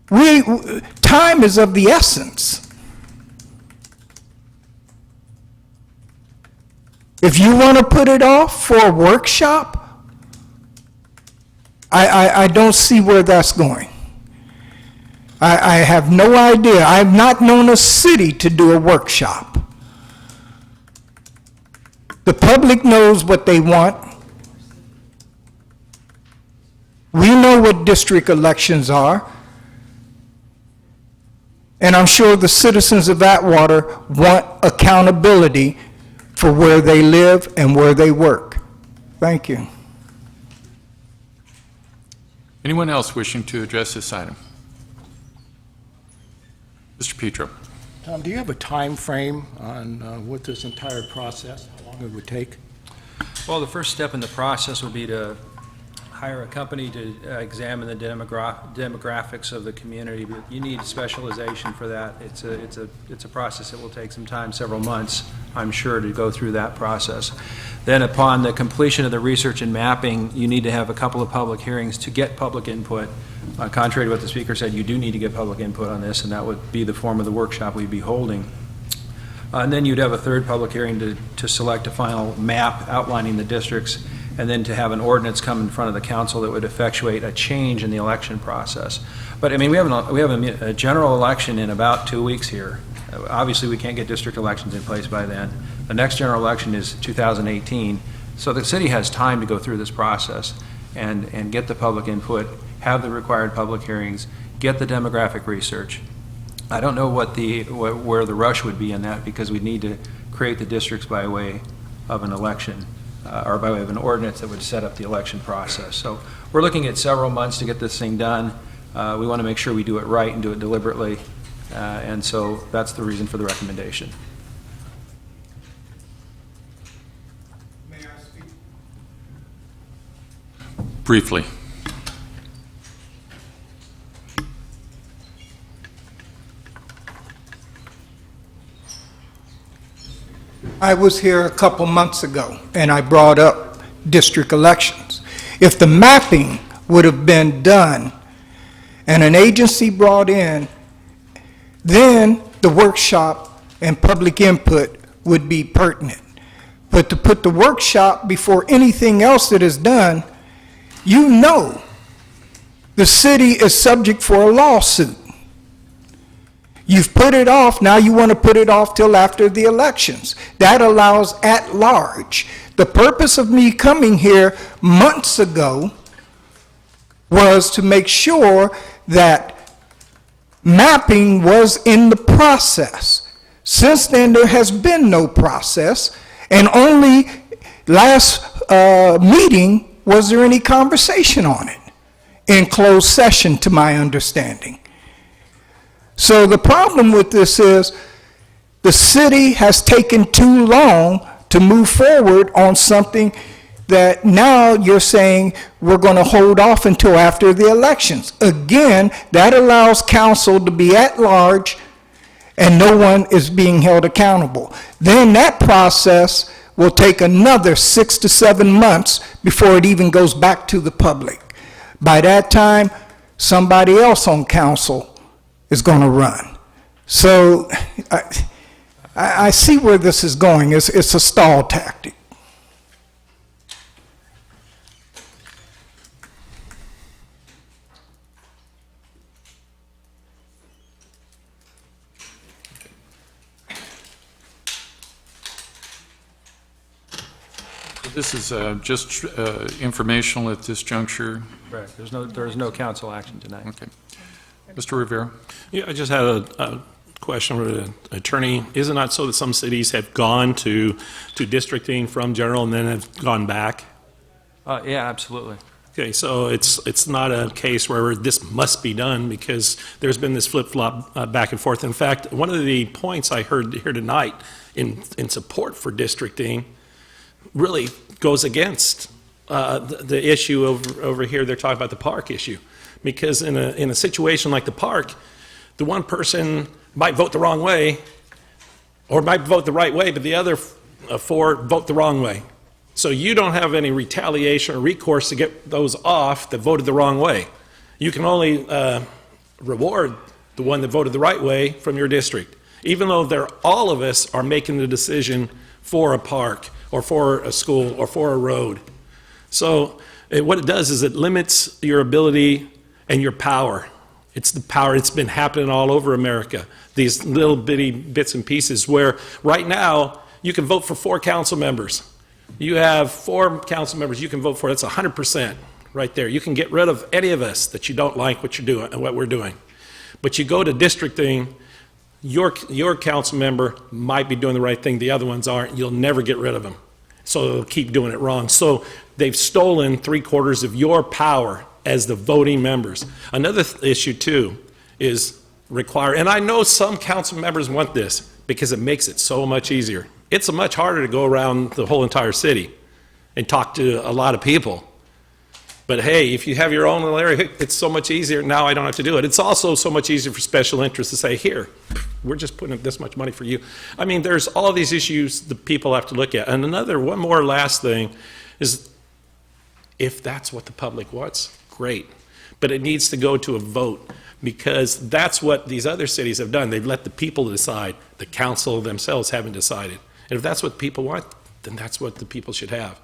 Time is of the essence. If you want to put it off for a workshop, I don't see where that's going. I have no idea. I have not known a city to do a workshop. The public knows what they want. We know what district elections are. And I'm sure the citizens of Atwater want accountability for where they live and where they work. Thank you. Anyone else wishing to address this item? Mr. Petro. Tom, do you have a time frame on what this entire process, how long it would take? Well, the first step in the process would be to hire a company to examine the demographics of the community. But you need specialization for that. It's a process that will take some time, several months, I'm sure, to go through that process. Then upon the completion of the research and mapping, you need to have a couple of public hearings to get public input. Contrary to what the speaker said, you do need to get public input on this, and that would be the form of the workshop we'd be holding. And then you'd have a third public hearing to select a final map outlining the districts, and then to have an ordinance come in front of the council that would effectuate a change in the election process. But I mean, we have a general election in about 2 weeks here. Obviously, we can't get district elections in place by then. The next general election is 2018, so the city has time to go through this process and get the public input, have the required public hearings, get the demographic research. I don't know where the rush would be in that, because we need to create the districts by way of an election. Or by way of an ordinance that would set up the election process. So we're looking at several months to get this thing done. We want to make sure we do it right and do it deliberately, and so that's the reason for the recommendation. May I speak? Briefly. I was here a couple months ago, and I brought up district elections. If the mapping would have been done and an agency brought in, then the workshop and public input would be pertinent. But to put the workshop before anything else that is done, you know the city is subject for a lawsuit. You've put it off, now you want to put it off till after the elections. That allows at large. The purpose of me coming here months ago was to make sure that mapping was in the process. Since then, there has been no process, and only last meeting was there any conversation on it in closed session, to my understanding. So the problem with this is the city has taken too long to move forward on something that now you're saying we're going to hold off until after the elections. Again, that allows council to be at large and no one is being held accountable. Then that process will take another 6 to 7 months before it even goes back to the public. By that time, somebody else on council is going to run. So I see where this is going. It's a stall tactic. This is just informational at this juncture. Right. There's no council action tonight. Okay. Mr. Rivera? Yeah, I just had a question for the attorney. Is it not so that some cities have gone to districting from general and then have gone back? Yeah, absolutely. Okay, so it's not a case where this must be done, because there's been this flip-flop back and forth. In fact, one of the points I heard here tonight in support for districting really goes against the issue over here. They're talking about the park issue. Because in a situation like the park, the one person might vote the wrong way or might vote the right way, but the other four vote the wrong way. So you don't have any retaliation or recourse to get those off that voted the wrong way. You can only reward the one that voted the right way from your district, even though all of us are making the decision for a park or for a school or for a road. So what it does is it limits your ability and your power. It's the power. It's been happening all over America. These little bitty bits and pieces where right now you can vote for 4 council members. You have 4 council members you can vote for. That's 100% right there. You can get rid of any of us that you don't like what you're doing and what we're doing. But you go to districting, your council member might be doing the right thing. The other ones aren't. You'll never get rid of them. So they'll keep doing it wrong. So they've stolen 3/4 of your power as the voting members. Another issue too is require, and I know some council members want this because it makes it so much easier. It's much harder to go around the whole entire city and talk to a lot of people. But hey, if you have your own little area, it's so much easier. Now I don't have to do it. It's also so much easier for special interests to say, here, we're just putting this much money for you. I mean, there's all these issues that people have to look at. And one more last thing is, if that's what the public wants, great. But it needs to go to a vote, because that's what these other cities have done. They've let the people decide. The council themselves haven't decided. And if that's what people want, then that's what the people should have.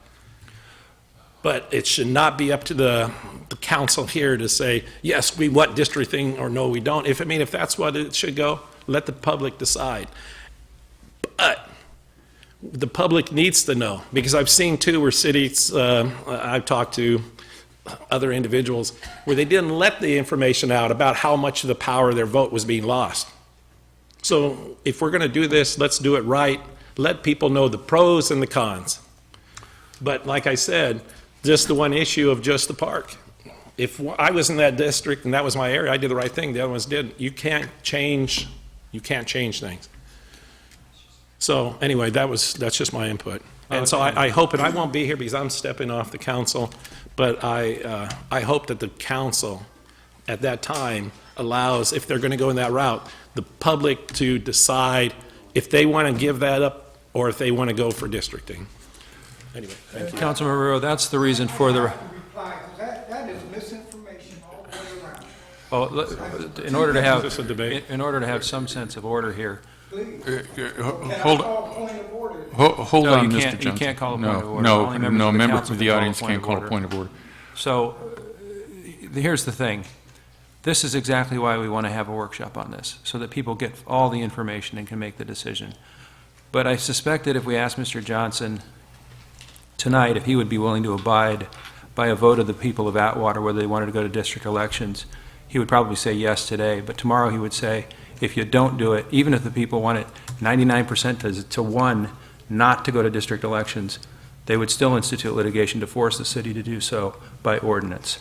But it should not be up to the council here to say, yes, we want districting, or no, we don't. If that's what it should go, let the public decide. But the public needs to know, because I've seen too where cities, I've talked to other individuals, where they didn't let the information out about how much of the power of their vote was being lost. So if we're going to do this, let's do it right. Let people know the pros and the cons. But like I said, just the one issue of just the park. If I was in that district and that was my area, I did the right thing. The other ones didn't. You can't change things. So anyway, that's just my input. And so I hope, and I won't be here because I'm stepping off the council, but I hope that the council at that time allows, if they're going to go in that route, the public to decide if they want to give that up or if they want to go for districting. Anyway, thank you. Councilman Rivera, that's the reason for the, That is misinformation all the way around. well, in Is this a debate? in order to have some sense of order here. Hold hold No, on, you Mr. can't- you Johnson. can't call a No, point of order. no, Only members no, of the members council of the can call a audience point can't of call a order. point of order. So, here's the thing. This is exactly why we want to have a workshop on this, so that people get all the information and can make the decision. But I suspect that if we asked Mr. Johnson tonight if he would be willing to abide by a vote of the people of Atwater whether they wanted to go to district elections, he would probably say yes today. But tomorrow he would say, if you don't do it, even if the people want it 99% to 1 not to go to district elections, they would still institute litigation to force the city to do so by ordinance.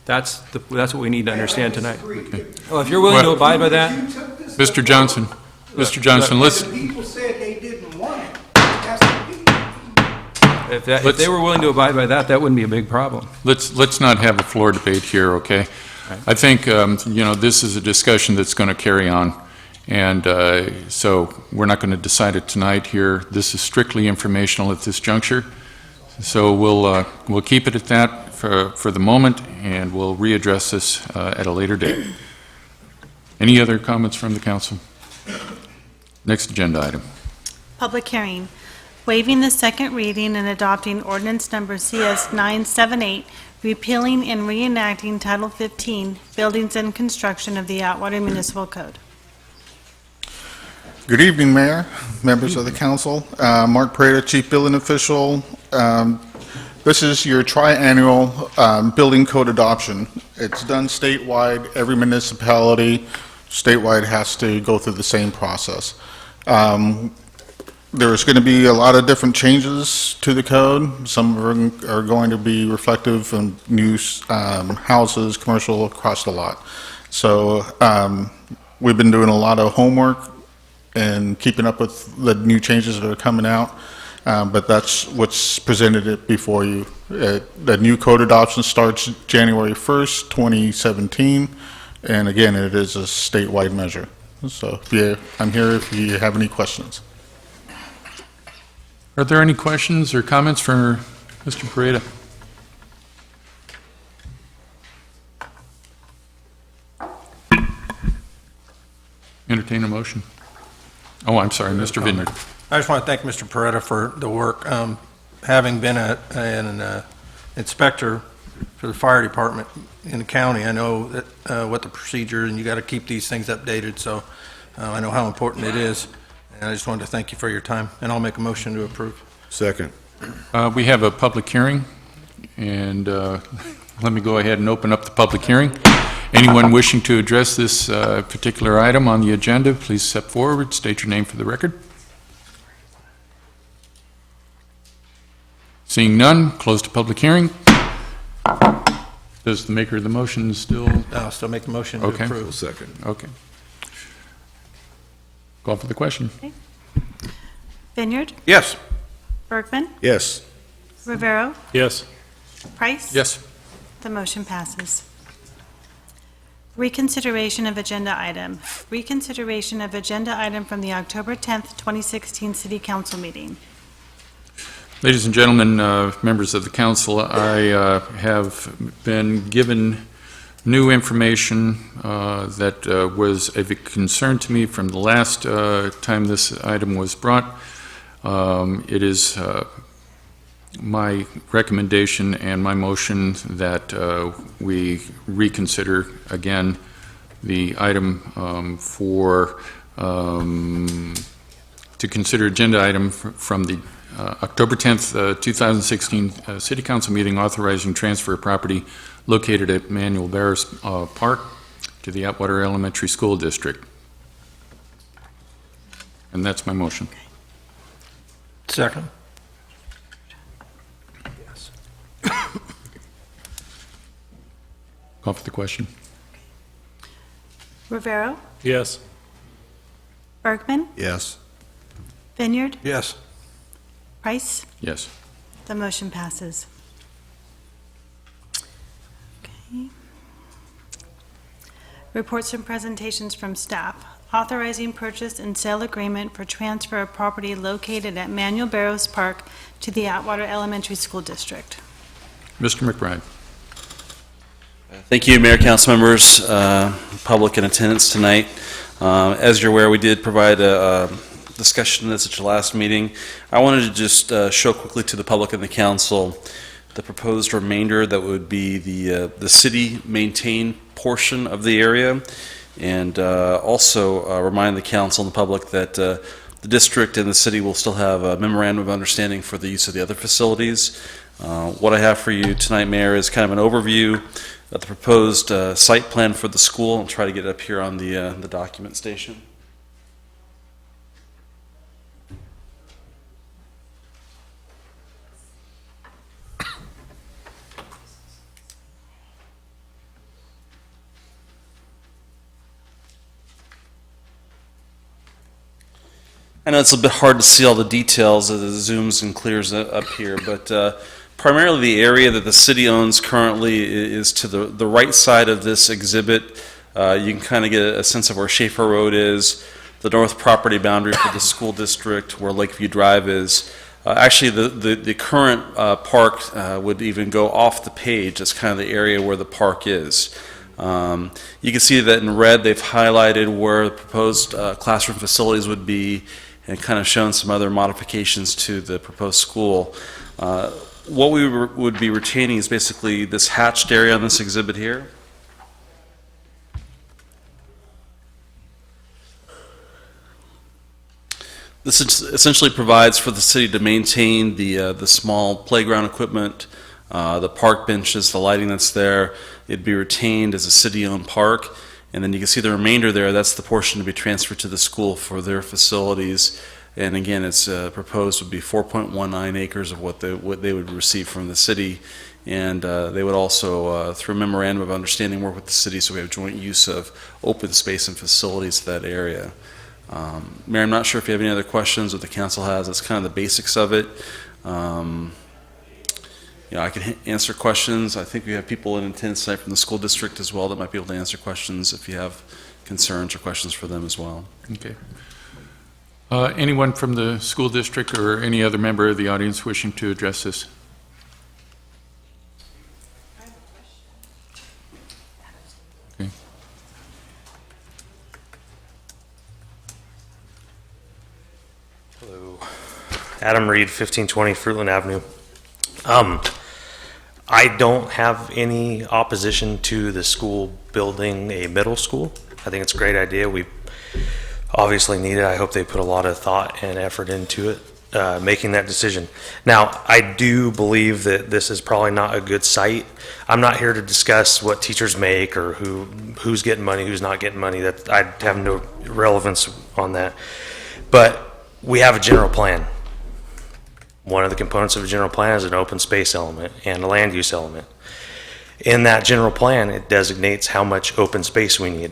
That's what we need to understand tonight. Well, if you're willing to abide by that, Mr. Johnson, listen. The people said they didn't want it. That's the people. if they were willing to abide by that, that wouldn't be a big problem. Let's not have a floor debate here, okay? I think, this is a discussion that's going to carry on, and so we're not going to decide it tonight here. This is strictly informational at this juncture, so we'll keep it at that for the moment, and we'll readdress this at a later date. Any other comments from the council? Next agenda item. Public hearing, waiving the second reading and adopting ordinance number CS 978, repealing and reenacting Title 15, Buildings and Construction of the Atwater Municipal Code. Good evening, Mayor, members of the council. Mark Prada, Chief Building Official. This is your triannual building code adoption. It's done statewide. Every municipality statewide has to go through the same process. There's going to be a lot of different changes to the code. Some of them are going to be reflective of new houses, commercial, across the lot. So we've been doing a lot of homework and keeping up with the new changes that are coming out. But that's what's presented it before you. The new code adoption starts January 1st, 2017, and again, it is a statewide measure. So I'm here if you have any questions. Are there any questions or comments for Mr. Pareda? Entertain a motion. Oh, I'm sorry, Mr. Vineyard. I just want to thank Mr. Peretta for the work. Having been an inspector for the fire department in the county, I know that what the procedure, and you got to keep these things updated, so I know how important it is. And I just wanted to thank you for your time, and I'll make a motion to approve. Second. We have a public hearing, and let me go ahead and open up the public hearing. Anyone wishing to address this particular item on the agenda, please step forward, state your name for the record. Seeing none, close the public hearing. Does the maker of the motion still? I'll still make the motion to Okay. approve. Second. Okay. Call for the question. Vineyard, Yes. Bergman, Yes. Rivero, Yes. Price. Yes. The motion passes. Reconsideration of agenda item. Reconsideration of agenda item from the October 10th, 2016 City Council meeting. Ladies and gentlemen, members of the council, I have been given new information that was of a concern to me from the last time this item was brought. It is my recommendation and my motion that we reconsider again the item to consider agenda item from the October 10th, 2016 City Council meeting authorizing transfer of property located at Manuel Barris Park to the Atwater Elementary School District. And that's my motion. Second. Call for the question. Rivero, Yes. Bergman, Yes. Vineyard, Yes. Price. Yes. The motion passes. Okay. Reports and presentations from staff. Authorizing purchase and sale agreement for transfer of property located at Manuel Barrows Park to the Atwater Elementary School District. Mr. McBride. Thank you, Mayor, council members, public in attendance tonight. As you're aware, we did provide a discussion of this at your last meeting. I wanted to just show quickly to the public and the council the proposed remainder that would be the city maintained portion of the area, and also remind the council and the public that the district and the city will still have a memorandum of understanding for the use of the other facilities. What I have for you tonight, Mayor, is kind of an overview of the proposed site plan for the school. I'll try to get it up here on the document station. I know it's a bit hard to see all the details as it zooms and clears up here, but primarily the area that the city owns currently is to the right side of this exhibit. You can kind of get a sense of where Schaefer Road is, the north property boundary for the school district, where Lakeview Drive is. Actually, the current park would even go off the page. That's kind of the area where the park is. You can see that in red they've highlighted where the proposed classroom facilities would be, and kind of shown some other modifications to the proposed school. What we would be retaining is basically this hatched area on this exhibit here. This essentially provides for the city to maintain the small playground equipment, the park benches, the lighting that's there. It'd be retained as a city-owned park. And then you can see the remainder there, that's the portion to be transferred to the school for their facilities. And again, it's proposed would be 4.19 acres of what they would receive from the city. And they would also, through a memorandum of understanding, work with the city so we have joint use of open space and facilities to that area. Mayor, I'm not sure if you have any other questions, what the council has. That's kind of the basics of it. I can answer questions. I think we have people in attendance tonight from the school district as well that might be able to answer questions if you have concerns or questions for them as well. Okay. Anyone from the school district or any other member of the audience wishing to address this? Okay. Hello. Adam Reed, 1520 Fruitland Avenue. I don't have any opposition to the school building a middle school. I think it's a great idea. We obviously need it. I hope they put a lot of thought and effort into it, making that decision. Now, I do believe that this is probably not a good site. I'm not here to discuss what teachers make or who's getting money, who's not getting money. That I have no relevance on that. But we have a general plan. One of the components of a general plan is an open space element and a land use element. In that general plan, it designates how much open space we need.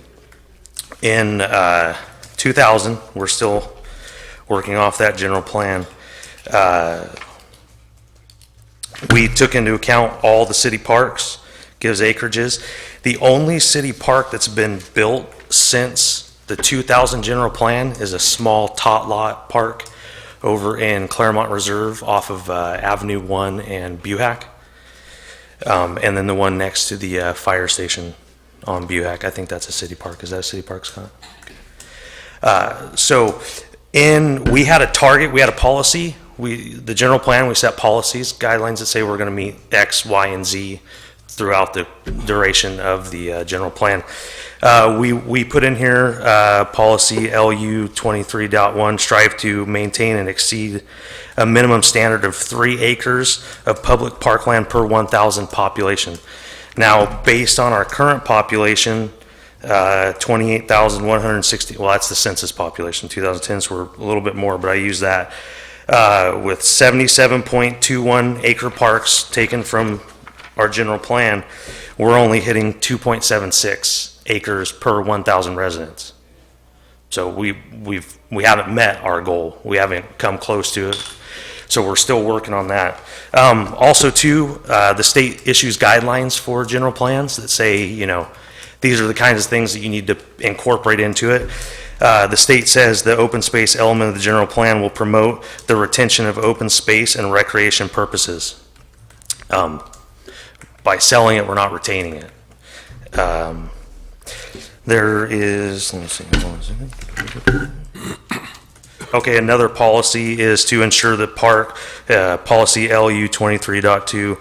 In 2000, we're still working off that general plan. We took into account all the city parks, gives acreages. The only city park that's been built since the 2000 general plan is a small tot lot park over in Claremont Reserve off of Avenue 1 and Buhack. And then the one next to the fire station on Buhack. I think that's a city park. Is that a city park, Scott? We had a target, we had a policy. The general plan, we set policies, guidelines that say we're going to meet X, Y, and Z throughout the duration of the general plan. We put in here policy LU 23.1, strive to maintain and exceed a minimum standard of 3 acres of public parkland per 1,000 population. Now, based on our current population, 28,160, well, that's the census population, 2010s were a little bit more, but I use that, with 77.21 acre parks taken from our general plan, we're only hitting 2.76 acres per 1,000 residents. So we haven't met our goal. We haven't come close to it. So we're still working on that. Also, too, the state issues guidelines for general plans that say, these are the kinds of things that you need to incorporate into it. The state says the open space element of the general plan will promote the retention of open space and recreation purposes. By selling it, we're not retaining it. There is, let me see, hold on a second. Okay, another policy is to ensure that park, policy LU 23.2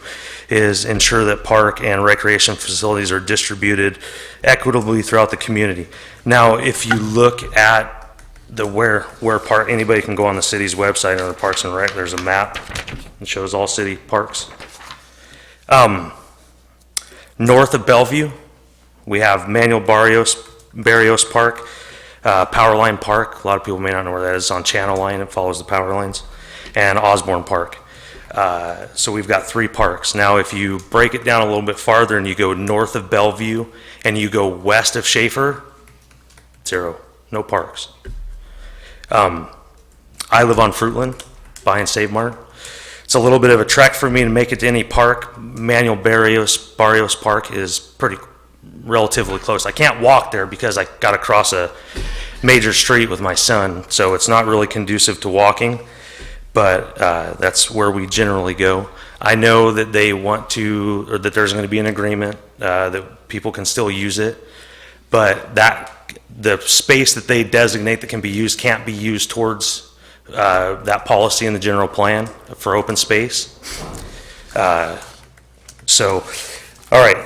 is ensure that park and recreation facilities are distributed equitably throughout the community. Now, if you look at the where park, anybody can go on the city's website under Parks and Rec, there's a map that shows all city parks. North of Bellevue, we have Manuel Barrios Park, Powerline Park. A lot of people may not know where that is. It's on Channel Line. It follows the power lines. And Osborne Park. So we've got 3 parks. Now, if you break it down a little bit farther and you go north of Bellevue and you go west of Schaefer, 0. No parks. I live on Fruitland, behind Save Mart. It's a little bit of a trek for me to make it to any park. Manuel Barrios Park is pretty relatively close. I can't walk there because I got to cross a major street with my son, so it's not really conducive to walking, but that's where we generally go. I know that they want to, or that there's going to be an agreement that people can still use it, but the space that they designate that can be used can't be used towards that policy in the general plan for open space. So, all right.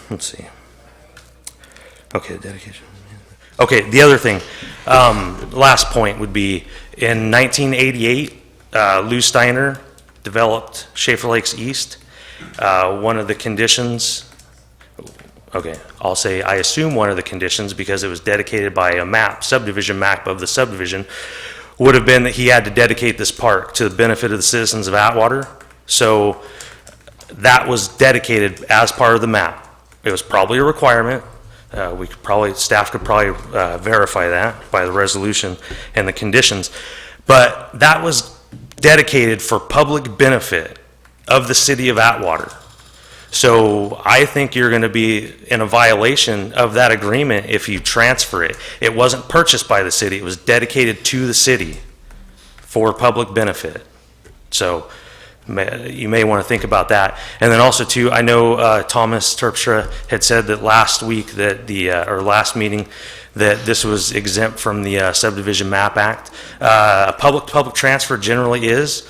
Let's see. Okay, dedication. Okay, the other thing, last point would be, in 1988, Lou Steiner developed Schaefer Lakes East. One of the conditions, okay, I'll say I assume one of the conditions, because it was dedicated by a map, subdivision map of the subdivision, would have been that he had to dedicate this park to the benefit of the citizens of Atwater. So that was dedicated as part of the map. It was probably a requirement. Staff could probably verify that by the resolution and the conditions. But that was dedicated for public benefit of the city of Atwater. So I think you're going to be in a violation of that agreement if you transfer it. It wasn't purchased by the city. It was dedicated to the city for public benefit. So you may want to think about that. And then also too, I know Thomas Terpstra had said that last week that or last meeting that this was exempt from the Subdivision Map Act. Public transfer generally is.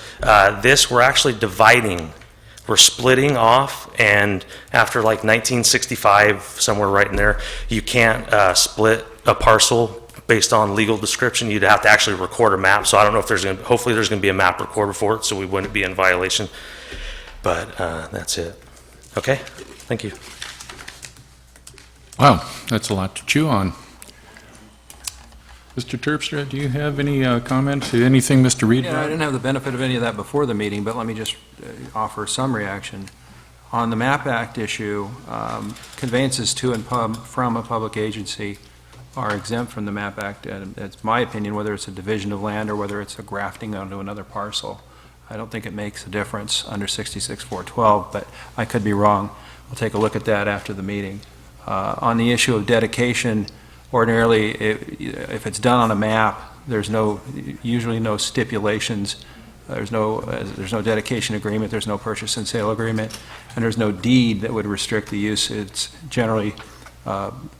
This we're actually dividing. We're splitting off, and after like 1965, somewhere right in there, you can't split a parcel based on legal description. You'd have to actually record a map. So I don't know if hopefully there's going to be a map recorder for it, so we wouldn't be in violation. But that's it. Okay, thank you. Wow, that's a lot to chew on. Mr. Terpstra, do you have any comments? Anything Mr. Reed? Yeah, I didn't have the benefit of any of that before the meeting, but let me just offer some reaction. On the MAP Act issue, conveyances to and from a public agency are exempt from the MAP Act, and it's my opinion, whether it's a division of land or whether it's a grafting onto another parcel. I don't think it makes a difference under 66-412, but I could be wrong. We'll take a look at that after the meeting. On the issue of dedication, ordinarily, if it's done on a map, there's usually no stipulations. There's no dedication agreement, there's no purchase and sale agreement, and there's no deed that would restrict the use. It's generally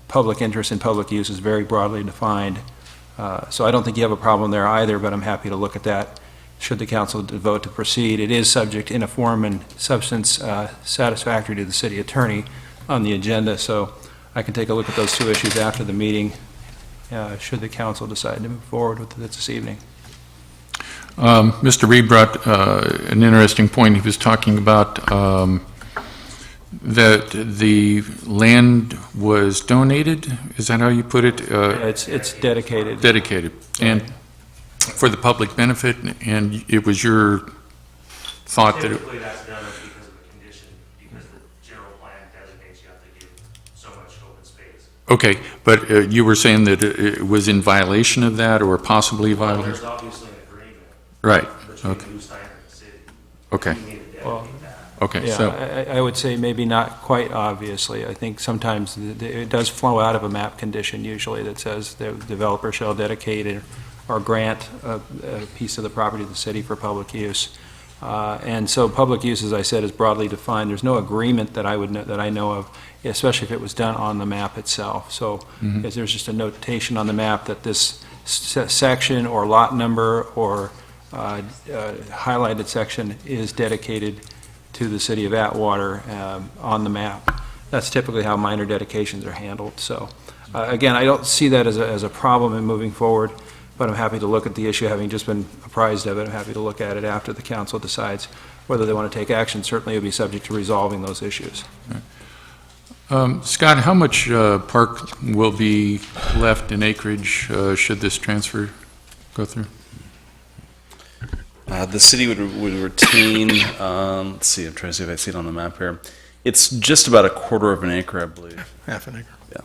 public interest and public use is very broadly defined. So I don't think you have a problem there either, but I'm happy to look at that should the council vote to proceed. It is subject in a form and substance satisfactory to the city attorney on the agenda, so I can take a look at those 2 issues after the meeting, should the council decide to move forward with it this evening. Mr. Reed brought an interesting point. He was talking about that the land was donated. Is that how you put it? It's dedicated. Dedicated, and for the public benefit, and it was your thought that Typically that's done because of a condition, because the general plan designates you have to give so much open space. Okay, but you were saying that it was in violation of that, or possibly violation? There's obviously an agreement. Right. Between Okay. Lou Steiner and the city. Okay. You need to dedicate Well, that. Okay, Yeah, so, I would say maybe not quite obviously. I think sometimes it does flow out of a map condition usually that says the developer shall dedicate or grant a piece of the property to the city for public use. And so public use, as I said, is broadly defined. There's no agreement that I know of, especially if it was done on the map itself. So if there's just a notation on the map that this section or lot number or highlighted section is dedicated to the city of Atwater on the map. That's typically how minor dedications are handled. So again, I don't see that as a problem in moving forward, but I'm happy to look at the issue, having just been apprised of it. I'm happy to look at it after the council decides whether they want to take action. Certainly it will be subject to resolving those issues. Scott, how much park will be left in acreage should this transfer go through? The city would retain, let's see, I'm trying to see if I see it on the map here. It's just about a quarter of an acre, I believe. Half an acre. Yeah.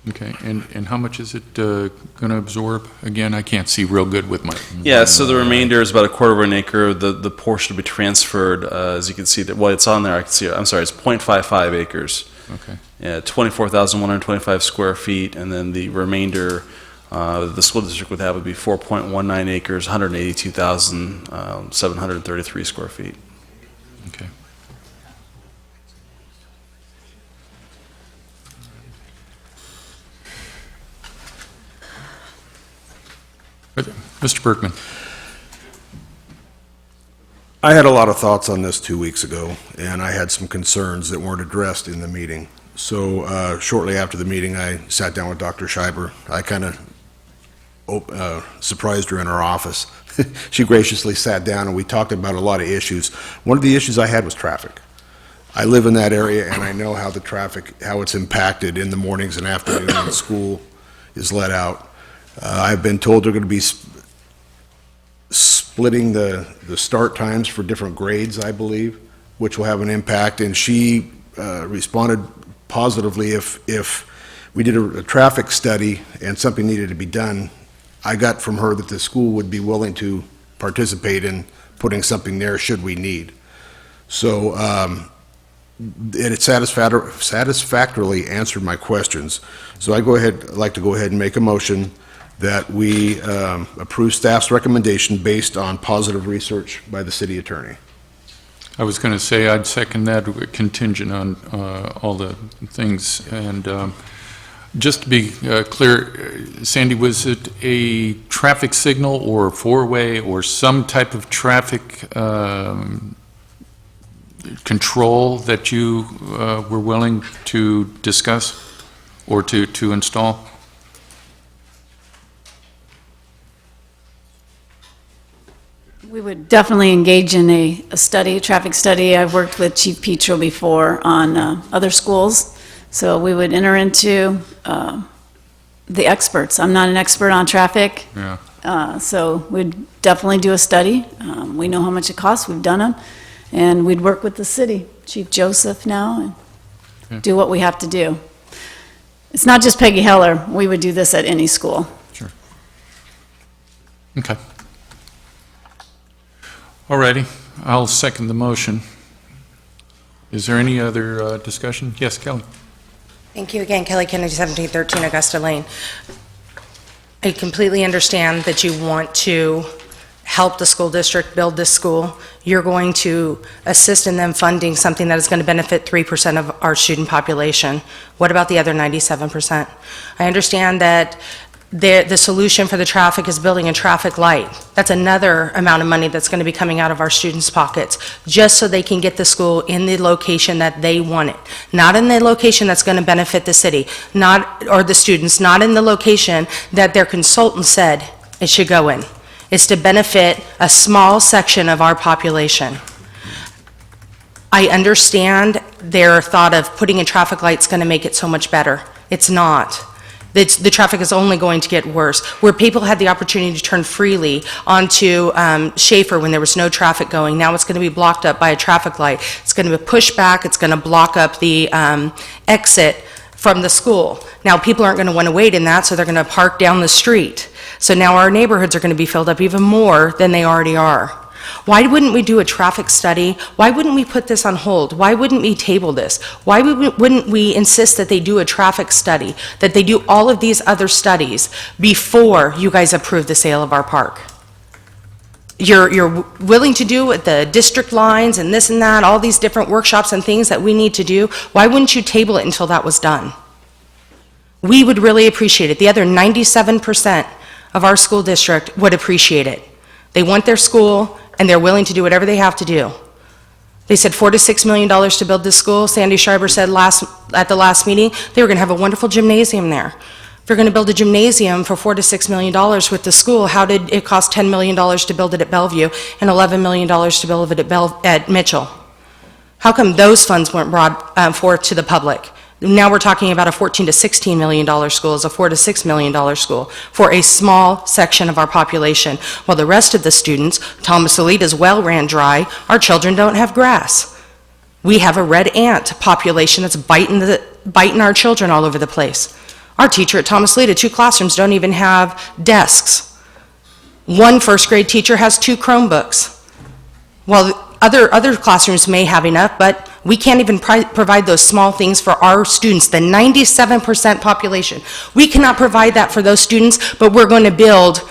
Okay, and how much is it going to absorb? Again, I can't see real good with my... Yeah, so the remainder is about a quarter of an acre. The portion will be transferred, as you can see, well, it's on there, I can see it. I'm sorry, it's 0.55 acres. Okay. Yeah, 24,125 square feet, and then the remainder the school district would have would be 4.19 acres, 182,733 square feet. Okay. Mr. Berkman. I had a lot of thoughts on this 2 weeks ago, and I had some concerns that weren't addressed in the meeting. So shortly after the meeting, I sat down with Dr. Scheiber. I kind of surprised her in her office. She graciously sat down and we talked about a lot of issues. One of the issues I had was traffic. I live in that area and I know how the traffic, how it's impacted in the mornings and afternoons when school is let out. I've been told they're going to be splitting the start times for different grades, I believe, which will have an impact. And she responded positively if we did a traffic study and something needed to be done. I got from her that the school would be willing to participate in putting something there should we need. So it satisfactorily answered my questions. So I'd like to go ahead and make a motion that we approve staff's recommendation based on positive research by the city attorney. I was going to say I'd second that contingent on all the things. And just to be clear, Sandy, was it a traffic signal or a four-way or some type of traffic control that you were willing to discuss or to install? We would definitely engage in a study, a traffic study. I've worked with Chief Petro before on other schools, so we would enter into the experts. I'm not an expert on traffic, so we'd definitely do a study. We know how much it costs, we've done them, and we'd work with the city, Chief Joseph now, and do what we have to do. It's not just Peggy Heller, we would do this at any school. Sure. Okay. All righty, I'll second the motion. Is there any other discussion? Yes, Kelly. Thank you again, Kelly Kennedy, 1713 Augusta Lane. I completely understand that you want to help the school district build this school. You're going to assist in them funding something that is going to benefit 3% of our student population. What about the other 97%? I understand that the solution for the traffic is building a traffic light. That's another amount of money that's going to be coming out of our students' pockets, just so they can get the school in the location that they want it. Not in the location that's going to benefit the city, or the students, not in the location that their consultant said it should go in. It's to benefit a small section of our population. I understand their thought of putting in traffic lights going to make it so much better. It's not. The traffic is only going to get worse. Where people had the opportunity to turn freely onto Schaefer when there was no traffic going, now it's going to be blocked up by a traffic light. It's going to be pushed back. It's going to block up the exit from the school. Now people aren't going to want to wait in that, so they're going to park down the street. So now our neighborhoods are going to be filled up even more than they already are. Why wouldn't we do a traffic study? Why wouldn't we put this on hold? Why wouldn't we table this? Why wouldn't we insist that they do a traffic study, that they do all of these other studies before you guys approve the sale of our park? You're willing to do with the district lines and this and that, all these different workshops and things that we need to do. Why wouldn't you table it until that was done? We would really appreciate it. The other 97% of our school district would appreciate it. They want their school, and they're willing to do whatever they have to do. They said $4 to $6 million to build this school. Sandy Schreiber said at the last meeting they were going to have a wonderful gymnasium there. If they're going to build a gymnasium for $4 to $6 million with the school, how did it cost $10 million to build it at Bellevue and $11 million to build it at Mitchell? How come those funds weren't brought forth to the public? Now we're talking about a $14 to $16 million school as a $4 to $6 million school for a small section of our population. While the rest of the students, Thomas Alita's well ran dry, our children don't have grass. We have a red ant population that's biting our children all over the place. Our teacher at Thomas Alita, 2 classrooms don't even have desks. One first grade teacher has 2 Chromebooks. While other classrooms may have enough, but we can't even provide those small things for our students, the 97% population. We cannot provide that for those students, but we're going to build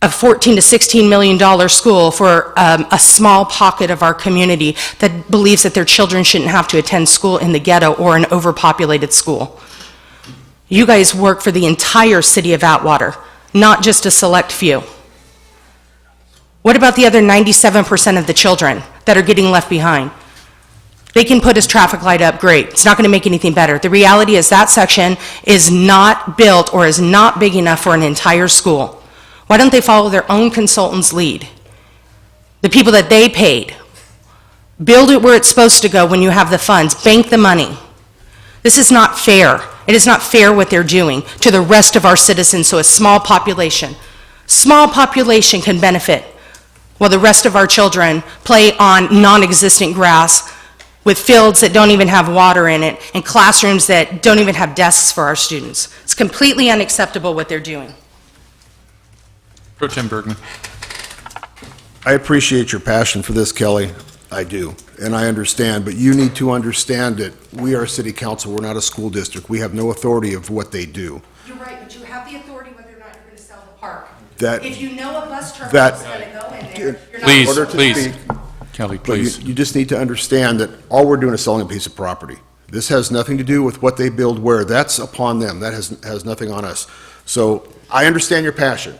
a $14 to $16 million school for a small pocket of our community that believes that their children shouldn't have to attend school in the ghetto or an overpopulated school. You guys work for the entire city of Atwater, not just a select few. What about the other 97% of the children that are getting left behind? They can put his traffic light up, great. It's not going to make anything better. The reality is that section is not built or is not big enough for an entire school. Why don't they follow their own consultant's lead? The people that they paid. Build it where it's supposed to go when you have the funds. Bank the money. This is not fair. It is not fair what they're doing to the rest of our citizens, so a small population can benefit while the rest of our children play on non-existent grass with fields that don't even have water in it and classrooms that don't even have desks for our students. It's completely unacceptable what they're doing. Pro Tem Bergman. I appreciate your passion for this, Kelly. I do, and I understand, but you need to understand that we are a city council, we're not a school district. We have no authority of what they do. You're right, but you have the authority whether or not you're going to sell the park. That- If you know a bus terminal is going to go in there, you're not... Please, In order to please. speak, Kelly, but please. you just need to understand that all we're doing is selling a piece of property. This has nothing to do with what they build where. That's upon them. That has nothing on us. So I understand your passion,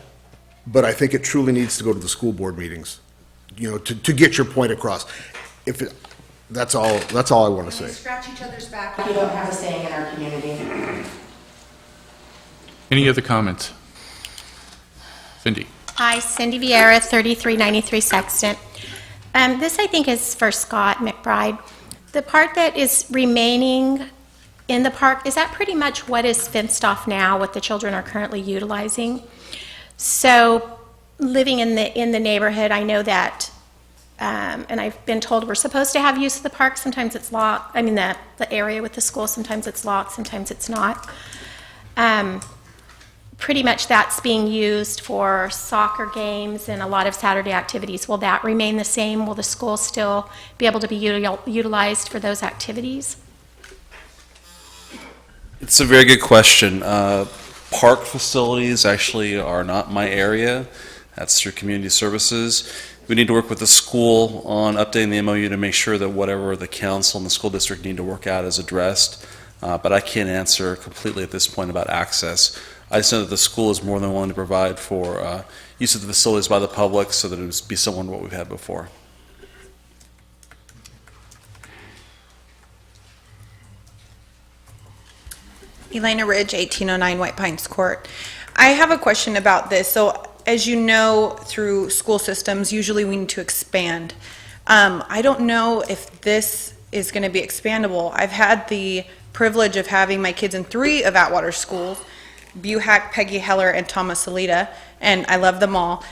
but I think it truly needs to go to the school board meetings, to get your point across. That's all I want to say. We scratch each other's back, you don't have a saying in our community. Any other comments? Cindy. Hi, Cindy Vieira, 3393 Sexton. This, I think, is for Scott McBride. The part that is remaining in the park, is that pretty much what is fenced off now, what the children are currently utilizing? So, living in the neighborhood, I know that, and I've been told we're supposed to have use of the park. Sometimes it's locked. I mean, the area with the school, sometimes it's locked, sometimes it's not. Pretty much that's being used for soccer games and a lot of Saturday activities. Will that remain the same? Will the school still be able to be utilized for those activities? It's a very good question. Park facilities actually are not my area. That's through community services. We need to work with the school on updating the MOU to make sure that whatever the council and the school district need to work out is addressed. But I can't answer completely at this point about access. I just know that the school is more than willing to provide for use of the facilities by the public so that it would be similar to what we've had before. Elena Ridge, 1809 White Pines Court. I have a question about this. So as you know, through school systems, usually we need to expand. I don't know if this is going to be expandable. I've had the privilege of having my kids in 3 of Atwater schools, Buhack, Peggy Heller, and Thomas Alita, and I love them all.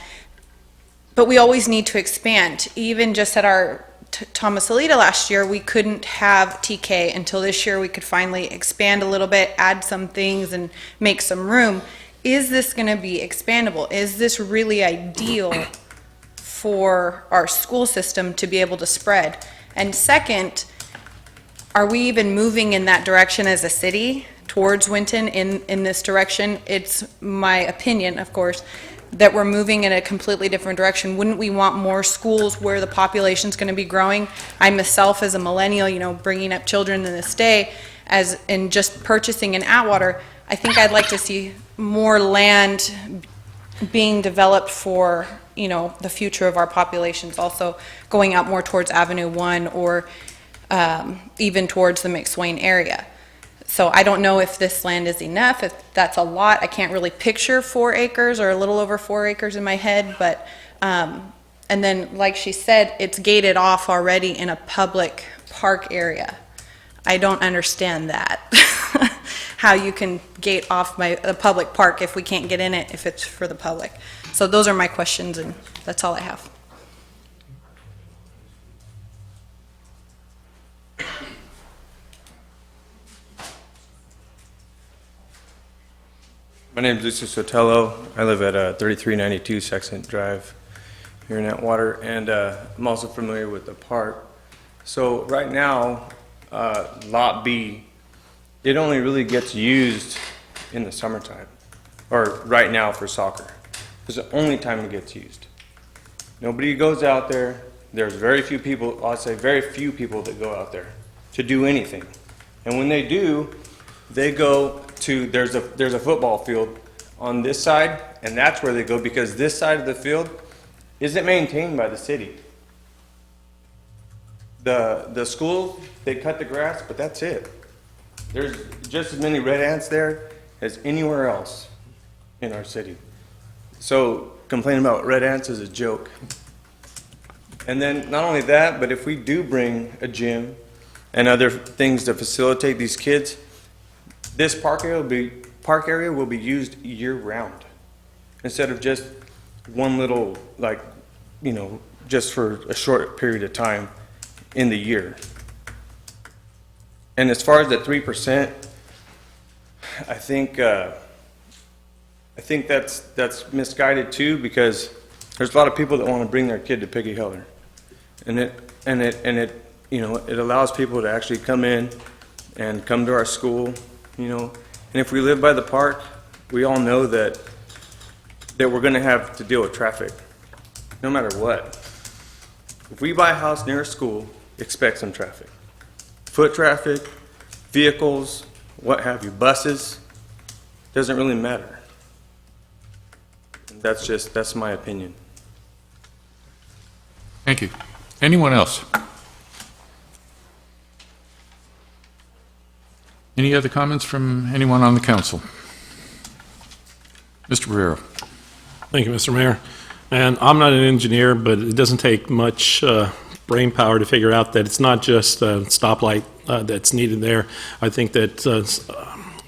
But we always need to expand. Even just at our Thomas Alita last year, we couldn't have TK until this year. We could finally expand a little bit, add some things, and make some room. Is this going to be expandable? Is this really ideal for our school system to be able to spread? And second, are we even moving in that direction as a city towards Winton in this direction? It's my opinion, of course, that we're moving in a completely different direction. Wouldn't we want more schools where the population's going to be growing? I myself, as a millennial, you know, bringing up children in this day, as in just purchasing in Atwater, I think I'd like to see more land being developed for, you know, the future of our populations, also going out more towards Avenue 1 or even towards the McSwain area. So I don't know if this land is enough, if that's a lot. I can't really picture 4 acres or a little over 4 acres in my head, but, and then, like she said, it's gated off already in a public park area. I don't understand that. How you can gate off a public park if we can't get in it, if it's for the public. So those are my questions, and that's all I have. My name is Lucius Sotelo. I live at 3392 Sextant Drive here in Atwater, and I'm also familiar with the park. So right now, Lot B, it only really gets used in the summertime, or right now for soccer. It's the only time it gets used. Nobody goes out there. There's very few people, I'll say very few people that go out there to do anything. And when they do, they go to, there's a football field on this side, and that's where they go because this side of the field isn't maintained by the city. The school, they cut the grass, but that's it. There's just as many red ants there as anywhere else in our city. So complaining about red ants is a joke. And then not only that, but if we do bring a gym and other things to facilitate these kids, this park area will be used year-round instead of just one little, like, you know, just for a short period of time in the year. And as far as the 3%, I think that's misguided too, because there's a lot of people that want to bring their kid to Piggy Heller, and it you know, it allows people to actually come in and come to our school. You know, and if we live by the park, we all know that we're going to have to deal with traffic, no matter what. If we buy a house near a school, expect some traffic. Foot traffic, vehicles, what have you, buses, doesn't really matter. And that's my opinion. Thank you. Anyone else? Any other comments from anyone on the council? Mr. Barrero. Thank you, Mr. Mayor. And I'm not an engineer, but it doesn't take much brain power to figure out that it's not just a stoplight that's needed there. I think that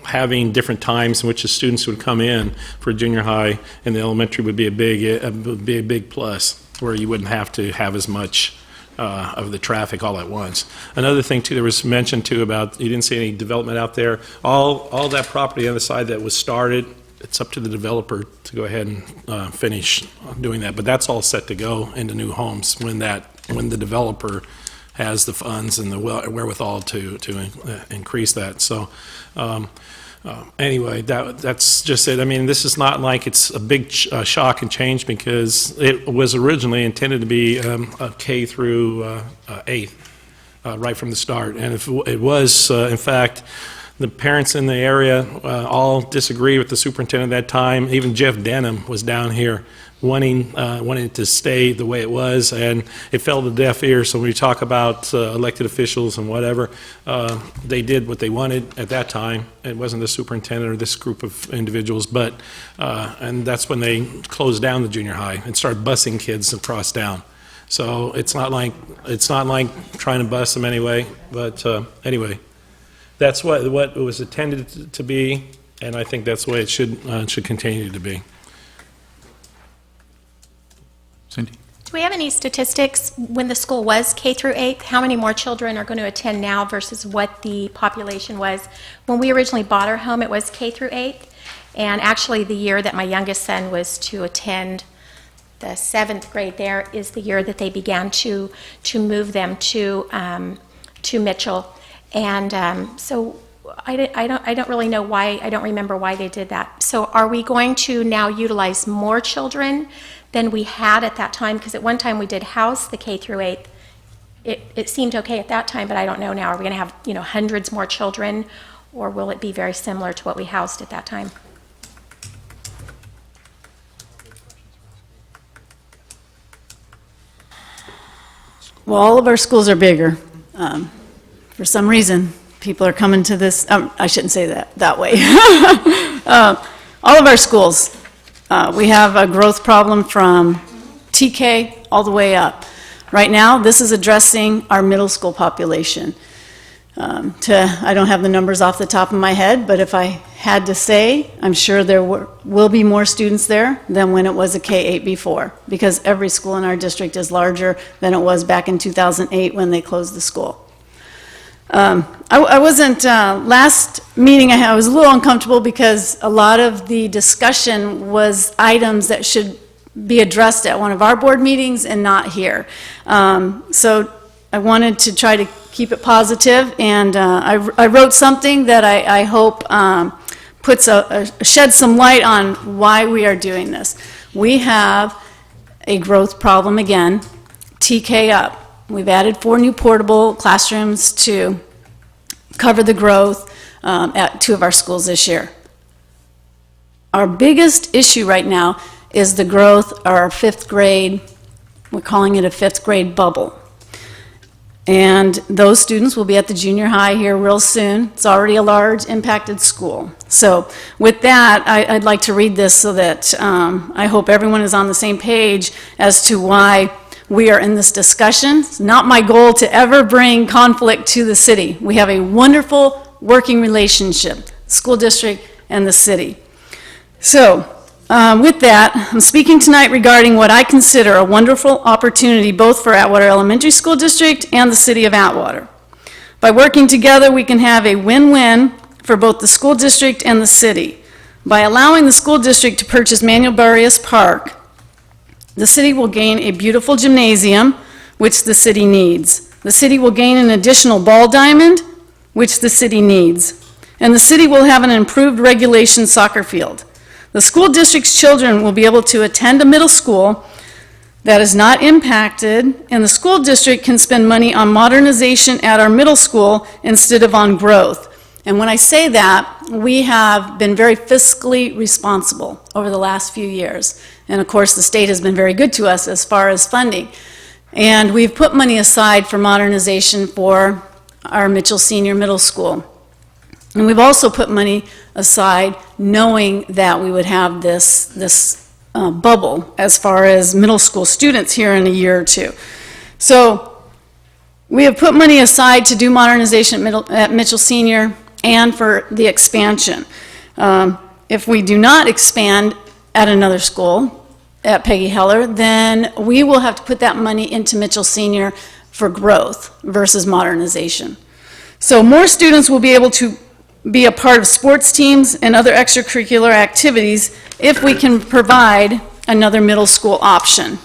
having different times in which the students would come in for junior high and the elementary would be a big plus, where you wouldn't have to have as much of the traffic all at once. Another thing too, there was mention too about, you didn't see any development out there. All that property on the side that was started, it's up to the developer to go ahead and finish doing that. But that's all set to go into new homes when the developer has the funds and the wherewithal to increase that. So anyway, that's just it. I mean, this is not like it's a big shock and change, because it was originally intended to be a K through 8th right from the start. And if it was, in fact, the parents in the area all disagree with the superintendent at that time. Even Jeff Denham was down here wanting it to stay the way it was, and it fell to deaf ears. So when we talk about elected officials and whatever, they did what they wanted at that time. It wasn't the superintendent or this group of individuals, but and that's when they closed down the junior high and started busing kids across town. So it's not like trying to bus them anyway. But anyway, that's what it was intended to be, and I think that's the way it should continue to be. Cindy? Do we have any statistics when the school was K through 8th? How many more children are going to attend now versus what the population was? When we originally bought our home, it was K through 8th. And actually, the year that my youngest son was to attend the seventh grade there is the year that they began to move them to Mitchell. And so I don't really know why, I don't remember why they did that. So are we going to now utilize more children than we had at that time? Because at one time we did house the K through 8th. It seemed okay at that time, but I don't know now. Are we going to have, hundreds more children, or will it be very similar to what we housed at that time? Well, all of our schools are bigger. For some reason, people are coming to this, I shouldn't say that way. All of our schools, we have a growth problem from TK all the way up. Right now, this is addressing our middle school population. I don't have the numbers off the top of my head, but if I had to say, I'm sure there will be more students there than when it was a K-8 before, because every school in our district is larger than it was back in 2008 when they closed the school. I wasn't, last meeting I was a little uncomfortable because a lot of the discussion was items that should be addressed at one of our board meetings and not here. So I wanted to try to keep it positive, and I wrote something that I hope sheds some light on why we are doing this. We have a growth problem again, TK up. We've added 4 new portable classrooms to cover the growth at 2 of our schools this year. Our biggest issue right now is the growth of our 5th grade, we're calling it a 5th grade bubble. And those students will be at the junior high here real soon. It's already a large impacted school. So with that, I'd like to read this so that I hope everyone is on the same page as to why we are in this discussion. It's not my goal to ever bring conflict to the city. We have a wonderful working relationship, school district and the city. So with that, I'm speaking tonight regarding what I consider a wonderful opportunity both for Atwater Elementary School District and the city of Atwater. By working together, we can have a win-win for both the school district and the city. By allowing the school district to purchase Manuel Barrios Park, the city will gain a beautiful gymnasium, which the city needs. The city will gain an additional ball diamond, which the city needs. And the city will have an improved regulation soccer field. The school district's children will be able to attend a middle school that is not impacted, and the school district can spend money on modernization at our middle school instead of on growth. And when I say that, we have been very fiscally responsible over the last few years. And of course, the state has been very good to us as far as funding. And we've put money aside for modernization for our Mitchell Senior Middle School. And we've also put money aside knowing that we would have this bubble as far as middle school students here in a year or two. So we have put money aside to do modernization at Mitchell Senior and for the expansion. If we do not expand at another school, at Peggy Heller, then we will have to put that money into Mitchell Senior for growth versus modernization. So more students will be able to be a part of sports teams and other extracurricular activities if we can provide another middle school option.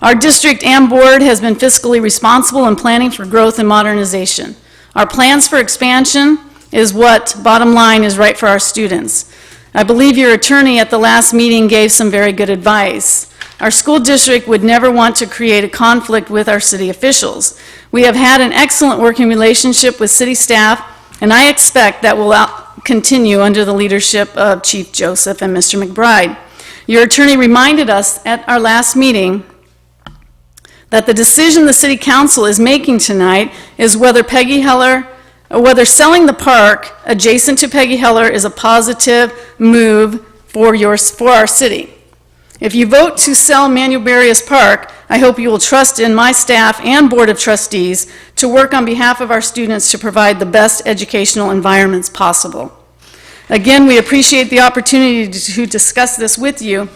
Our district and board has been fiscally responsible in planning for growth and modernization. Our plans for expansion is what, bottom line, is right for our students. I believe your attorney at the last meeting gave some very good advice. Our school district would never want to create a conflict with our city officials. We have had an excellent working relationship with city staff, and I expect that will continue under the leadership of Chief Joseph and Mr. McBride. Your attorney reminded us at our last meeting that the decision the City Council is making tonight is whether Peggy Heller, or whether selling the park adjacent to Peggy Heller is a positive move for our city. If you vote to sell Manuel Barrios Park, I hope you will trust in my staff and Board of Trustees to work on behalf of our students to provide the best educational environments possible. Again, we appreciate the opportunity to discuss this with you.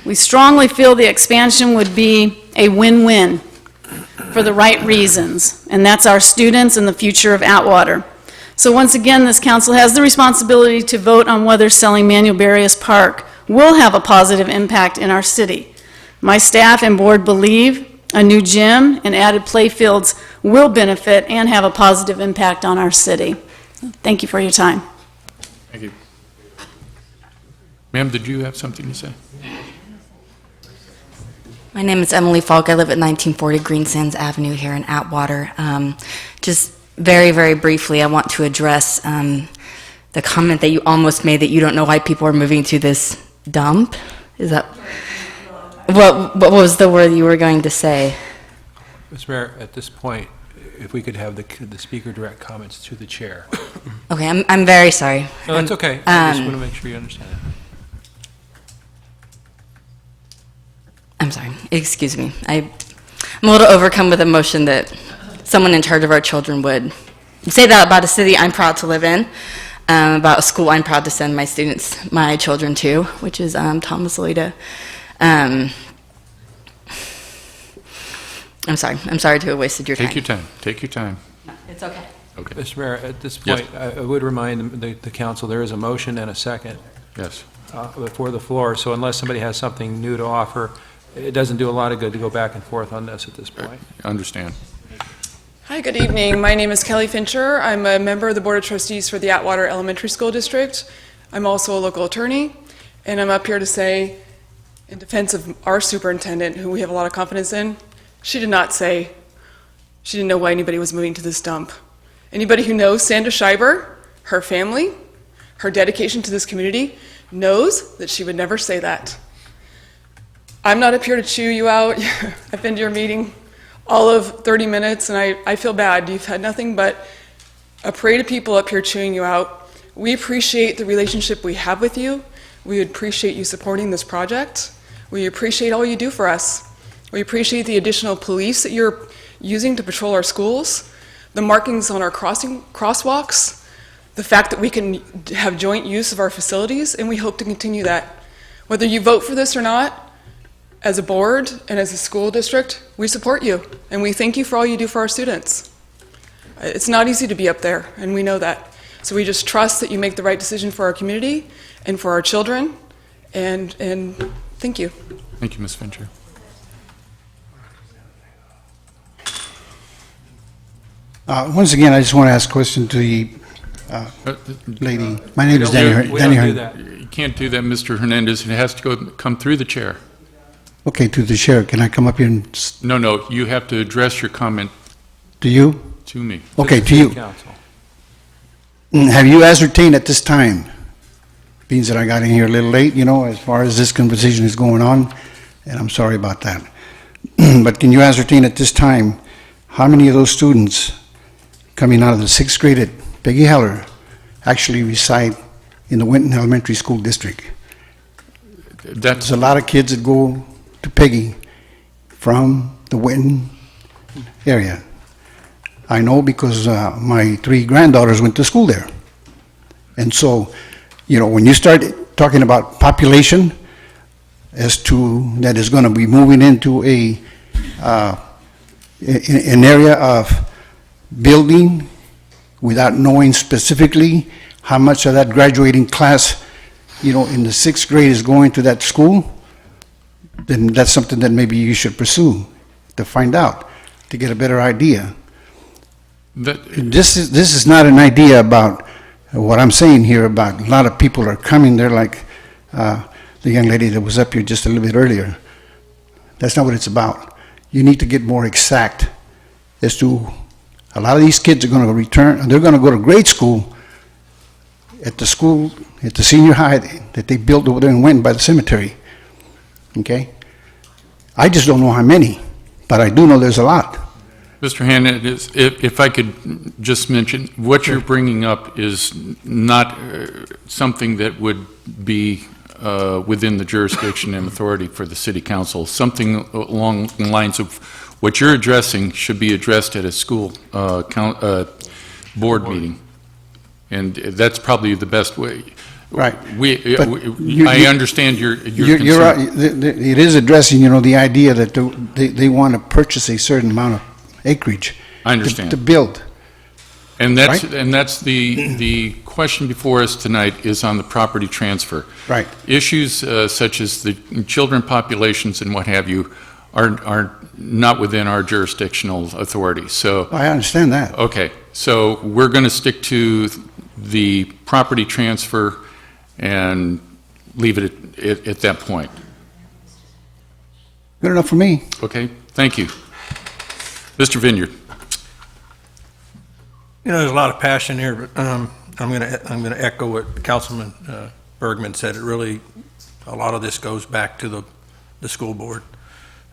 We strongly feel the expansion would be a win-win for the right reasons, and that's our students and the future of Atwater. So once again, this council has the responsibility to vote on whether selling Manuel Barrios Park will have a positive impact in our city. My staff and board believe a new gym and added play fields will benefit and have a positive impact on our city. Thank you for your time. Thank you. Ma'am, did you have something to say? My name is Emily Falk. I live at 1940 Green Sands Avenue here in Atwater. Just very, very briefly, I want to address the comment that you almost made that you don't know why people are moving to this dump. Is that what was the word you were going to say? Mr. Mayor, at this point, if we could have the speaker direct comments to the chair. Okay, I'm very sorry. No, that's okay. I just want to make sure you understand it. I'm sorry. Excuse me. I'm a little overcome with emotion that someone in charge of our children would say that about a city I'm proud to live in, about a school I'm proud to send my children to, which is Thomas Alida. I'm sorry. I'm sorry to have wasted your time. Take your time. Take your time. No, it's okay. Okay. Mr. Mayor, at this Yes. point, I would remind the council there is a motion and a second Yes. before the floor, so unless somebody has something new to offer, it doesn't do a lot of good to go back and forth on this at this point. Understand. Hi, good evening. My name is Kelly Fincher. I'm a member of the Board of Trustees for the Atwater Elementary School District. I'm also a local attorney, and I'm up here to say, in defense of our superintendent, who we have a lot of confidence in, she did not say she didn't know why anybody was moving to this dump. Anybody who knows Sandra Schreiber, her family, her dedication to this community, knows that she would never say that. I'm not up here to chew you out. I've been to your meeting all of 30 minutes, and I feel bad. You've had nothing but a parade of people up here chewing you out. We appreciate the relationship we have with you. We appreciate you supporting this project. We appreciate all you do for us. We appreciate the additional police that you're using to patrol our schools, the markings on our crosswalks, the fact that we can have joint use of our facilities, and we hope to continue that. Whether you vote for this or not, as a board and as a school district, we support you, and we thank you for all you do for our students. It's not easy to be up there, and we know that. So we just trust that you make the right decision for our community and for our children, and thank you. Thank you, Ms. Fincher. Once again, I just want to ask a question to the lady. My name is Danny Hernandez. You can't do that, Mr. Hernandez. It has to come through the chair. Okay, to the chair. Can I come up here and... No, you have to address your comment To you? to me. Okay, to you. Have you ascertained at this time, being that I got in here a little late, as far as this conversation is going on, and I'm sorry about that, but can you ascertain at this time how many of those students coming out of the 6th grade at Peggy Heller actually reside in the Winton Elementary School District? There's a lot of kids that go to Peggy from the Winton area. I know because my 3 granddaughters went to school there. And so, when you start talking about population as to that is going to be moving into an area of building without knowing specifically how much of that graduating class, in the 6th grade is going to that school, then that's something that maybe you should pursue to find out, to get a better idea. This is not an idea about what I'm saying here about a lot of people are coming there like the young lady that was up here just a little bit earlier. That's not what it's about. You need to get more exact as to a lot of these kids are going to return, and they're going to go to grade school at the senior high that they built over there and went by the cemetery. Okay? I just don't know how many, but I do know there's a lot. Mr. Hannon, if I could just mention, what you're bringing up is not something that would be within the jurisdiction and authority for the city council. Something along the lines of what you're addressing should be addressed at a school board meeting. And that's probably the best way. Right. I understand your concern. You're right. It is addressing, the idea that they want to purchase a certain amount of acreage. I understand. To build. And that's, Right. and that's the question before us tonight is on the property transfer. Right. Issues such as the children populations and what have you are not within our jurisdictional authority, so. I understand that. Okay, so we're going to stick to the property transfer and leave it at that point. Good enough for me. Okay, thank you. Mr. Vineyard. You know, there's a lot of passion here, but I'm gonna echo what Councilman Bergman said. It really, a lot of this goes back to the school board.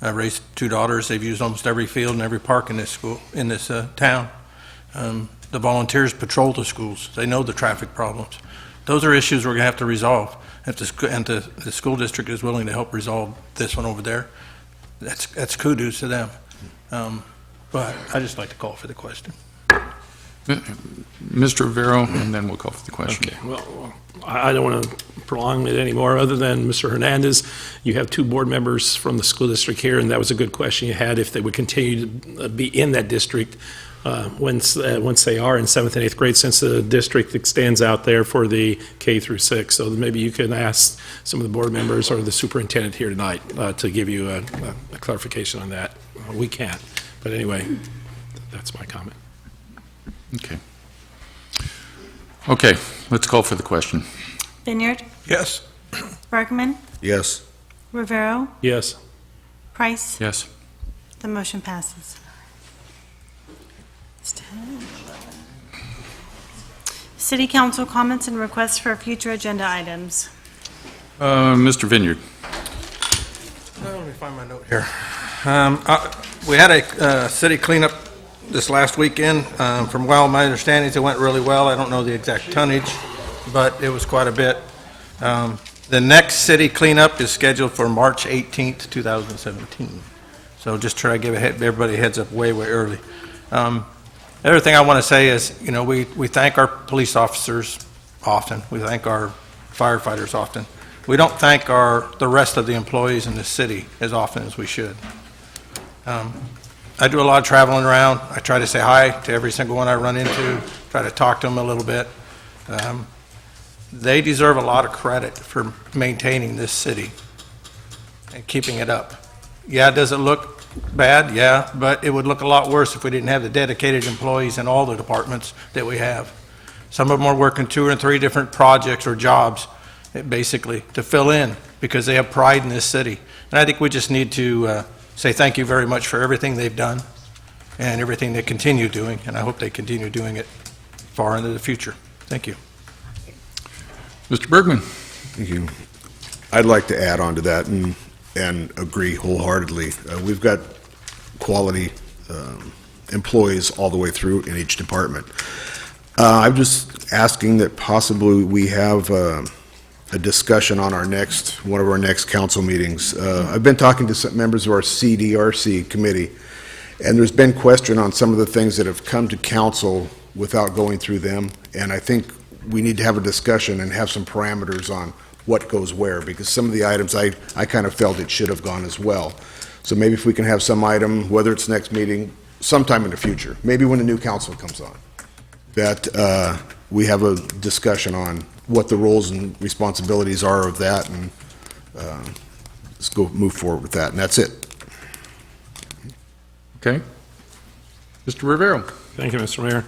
I raised two daughters. They've used almost every field and every park in this school, in this town. The volunteers patrol the schools. They know the traffic problems. Those are issues we're gonna have to resolve. If the school district is willing to help resolve this one over there, that's kudos to them. But I just like to call for the question. Mr. Rivero, and then we'll call for the question. Okay, well, I don't want to prolong it anymore, other than Mr. Hernandez, you have two board members from the school district here, and that was a good question you had, if they would continue to be in that district once they are in 7th and 8th grade, since the district extends out there for the K through 6. So maybe you can ask some of the board members or the superintendent here tonight to give you a clarification on that. We can't, but anyway, that's my comment. Okay. Okay, let's call for the question. Vineyard, Yes. Bergman, Yes. Rivero, Yes. Price. Yes. The motion passes. It's 10, 11. City Council comments and requests for future agenda items. Mr. Vineyard. Let me find my note here. We had a city cleanup this last weekend. From my understanding, it went really well. I don't know the exact tonnage, but it was quite a bit. The next city cleanup is scheduled for March 18th, 2017. So just try to give everybody a heads up way early. The other thing I want to say is, you know, we thank our police officers often. We thank our firefighters often. We don't thank the rest of the employees in the city as often as we should. I do a lot of traveling around. I try to say hi to every single one I run into, try to talk to them a little bit. They deserve a lot of credit for maintaining this city and keeping it up. Yeah, does it look bad? Yeah, but it would look a lot worse if we didn't have the dedicated employees in all the departments that we have. Some of them are working 2 or 3 different projects or jobs, basically, to fill in because they have pride in this city. And I think we just need to say thank you very much for everything they've done and everything they continue doing, and I hope they continue doing it far into the future. Thank you. Mr. Bergman. Thank you. I'd like to add on to that and agree wholeheartedly. We've got quality employees all the way through in each department. I'm just asking that possibly we have a discussion on one of our next council meetings. I've been talking to some members of our CDRC committee, and there's been question on some of the things that have come to council without going through them, and I think we need to have a discussion and have some parameters on what goes where, because some of the items I kind of felt it should have gone as well. So maybe if we can have some item, whether it's next meeting, sometime in the future, maybe when the new council comes on, that we have a discussion on what the roles and responsibilities are of that, and let's move forward with that, and that's it. Okay. Mr. Rivero. Thank you, Mr. Mayor.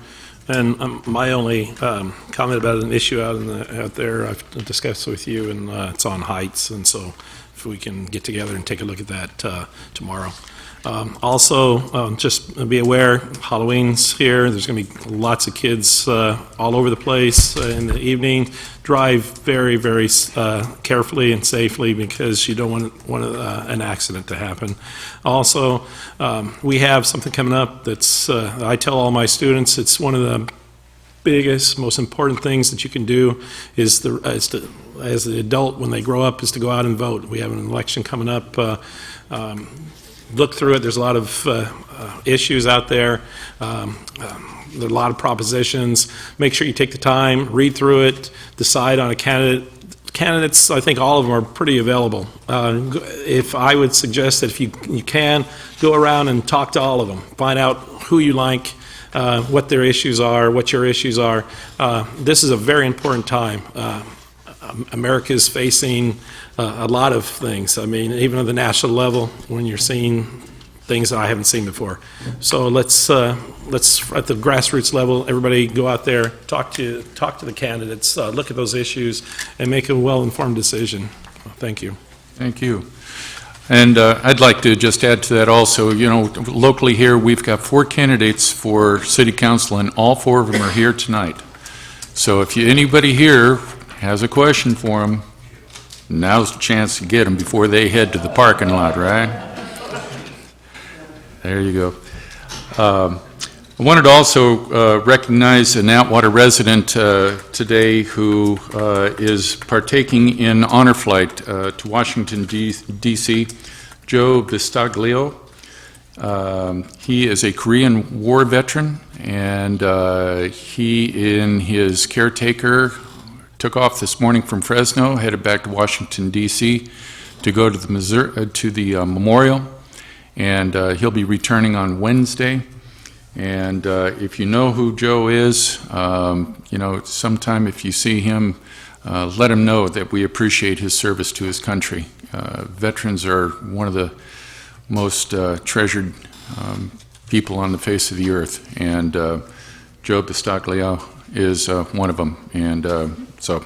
And my only comment about an issue out there I've discussed with you, and it's on heights, and so if we can get together and take a look at that tomorrow. Also, just be aware, Halloween's here. There's going to be lots of kids all over the place in the evening. Drive very, very carefully and safely, because you don't want an accident to happen. Also, we have something coming up that's, I tell all my students, it's one of the biggest, most important things that you can do as the adult when they grow up, is to go out and vote. We have an election coming up. Look through it. There's a lot of issues out there. There are a lot of propositions. Make sure you take the time, read through it, decide on a candidate. Candidates, I think all of them are pretty available. If I would suggest that if you can, go around and talk to all of them. Find out who you like. what their issues are, what your issues are. This is a very important time. America is facing a lot of things. I mean, even at the national level, when you're seeing things that I haven't seen before. So let's at the grassroots level, everybody go out there, talk to the candidates, look at those issues, and make a well-informed decision. Thank you. Thank you. And I'd like to just add to that also, you know, locally here, we've got 4 candidates for city council, and all 4 of them are here tonight. So if anybody here has a question for them, now's the chance to get them before they head to the parking lot, right? There you go. I wanted to also recognize an Atwater resident today who is partaking in honor flight to Washington, D.C., Joe Bistaglio. He is a Korean War veteran, and he and his caretaker took off this morning from Fresno, headed back to Washington, D.C. to go to the memorial, and he'll be returning on Wednesday. And if you know who Joe is, you know, sometime if you see him, let him know that we appreciate his service to his country. Veterans are one of the most treasured people on the face of the earth, and Joe Bistaglio is one of them. And so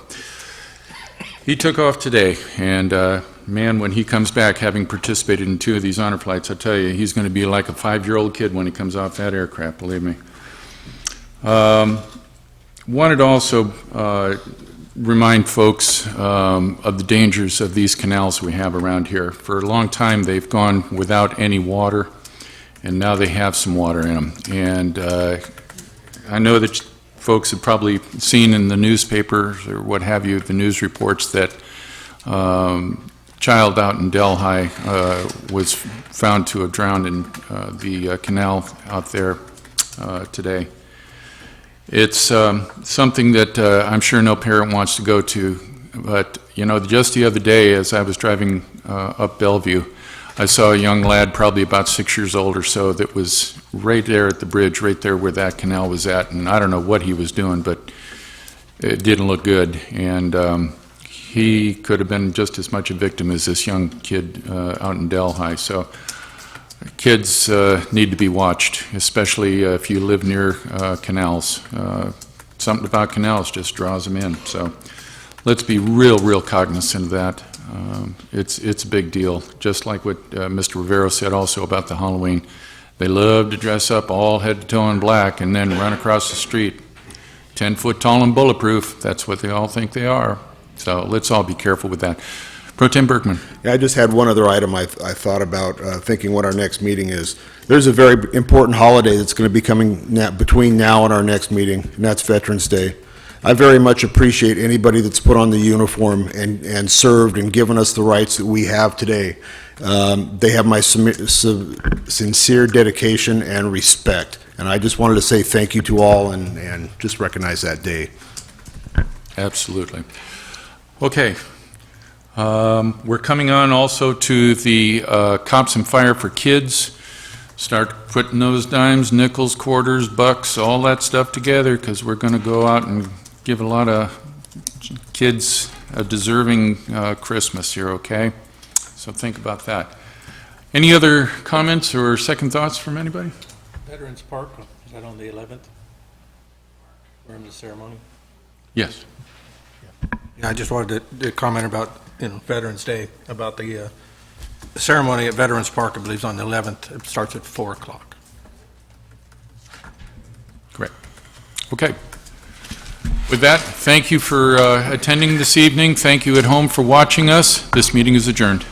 he took off today, and man, when he comes back, having participated in 2 of these honor flights, I tell you, he's going to be like a 5-year-old kid when he comes off that aircraft, believe me. Wanted to also remind folks of the dangers of these canals we have around here. For a long time, they've gone without any water, and now they have some water in them. And I know that folks have probably seen in the newspapers or what have you, the news reports that child out in Delhi was found to have drowned in the canal out there today. It's something that I'm sure no parent wants to go to, but you know, just the other day as I was driving up Bellevue, I saw a young lad, probably about 6 years old or so, that was right there at the bridge, right there where that canal was at, and I don't know what he was doing, but it didn't look good, and he could have been just as much a victim as this young kid out in Delhi. So kids need to be watched, especially if you live near canals. Something about canals just draws them in. So let's be real cognizant of that. It's a big deal, just like what Mr. Rivero said also about the Halloween. They love to dress up all head to toe in black and then run across the street. 10 foot tall and bulletproof, that's what they all think they are. So let's all be careful with that. Pro Tem Berkman. Yeah, I just had one other item I thought about, thinking what our next meeting is. There's a very important holiday that's going to be coming between now and our next meeting, and that's Veterans Day. I very much appreciate anybody that's put on the uniform and served and given us the rights that we have today. They have my sincere dedication and respect, and I just wanted to say thank you to all and just recognize that day. Absolutely. Okay. We're coming on also to the Cops and Fire for Kids. Start putting those dimes, nickels, quarters, bucks, all that stuff together, because we're going to go out and give a lot of kids a deserving Christmas here, okay? So think about that. Any other comments or second thoughts from anybody? Veterans Park, is that on the 11th? We're in the ceremony? Yes. Yeah, I just wanted to comment about, Veterans Day, about the ceremony at Veterans Park, I believe is on the 11th. It starts at 4 o'clock. Great. Okay. With that, thank you for attending this evening. Thank you at home for watching us. This meeting is adjourned.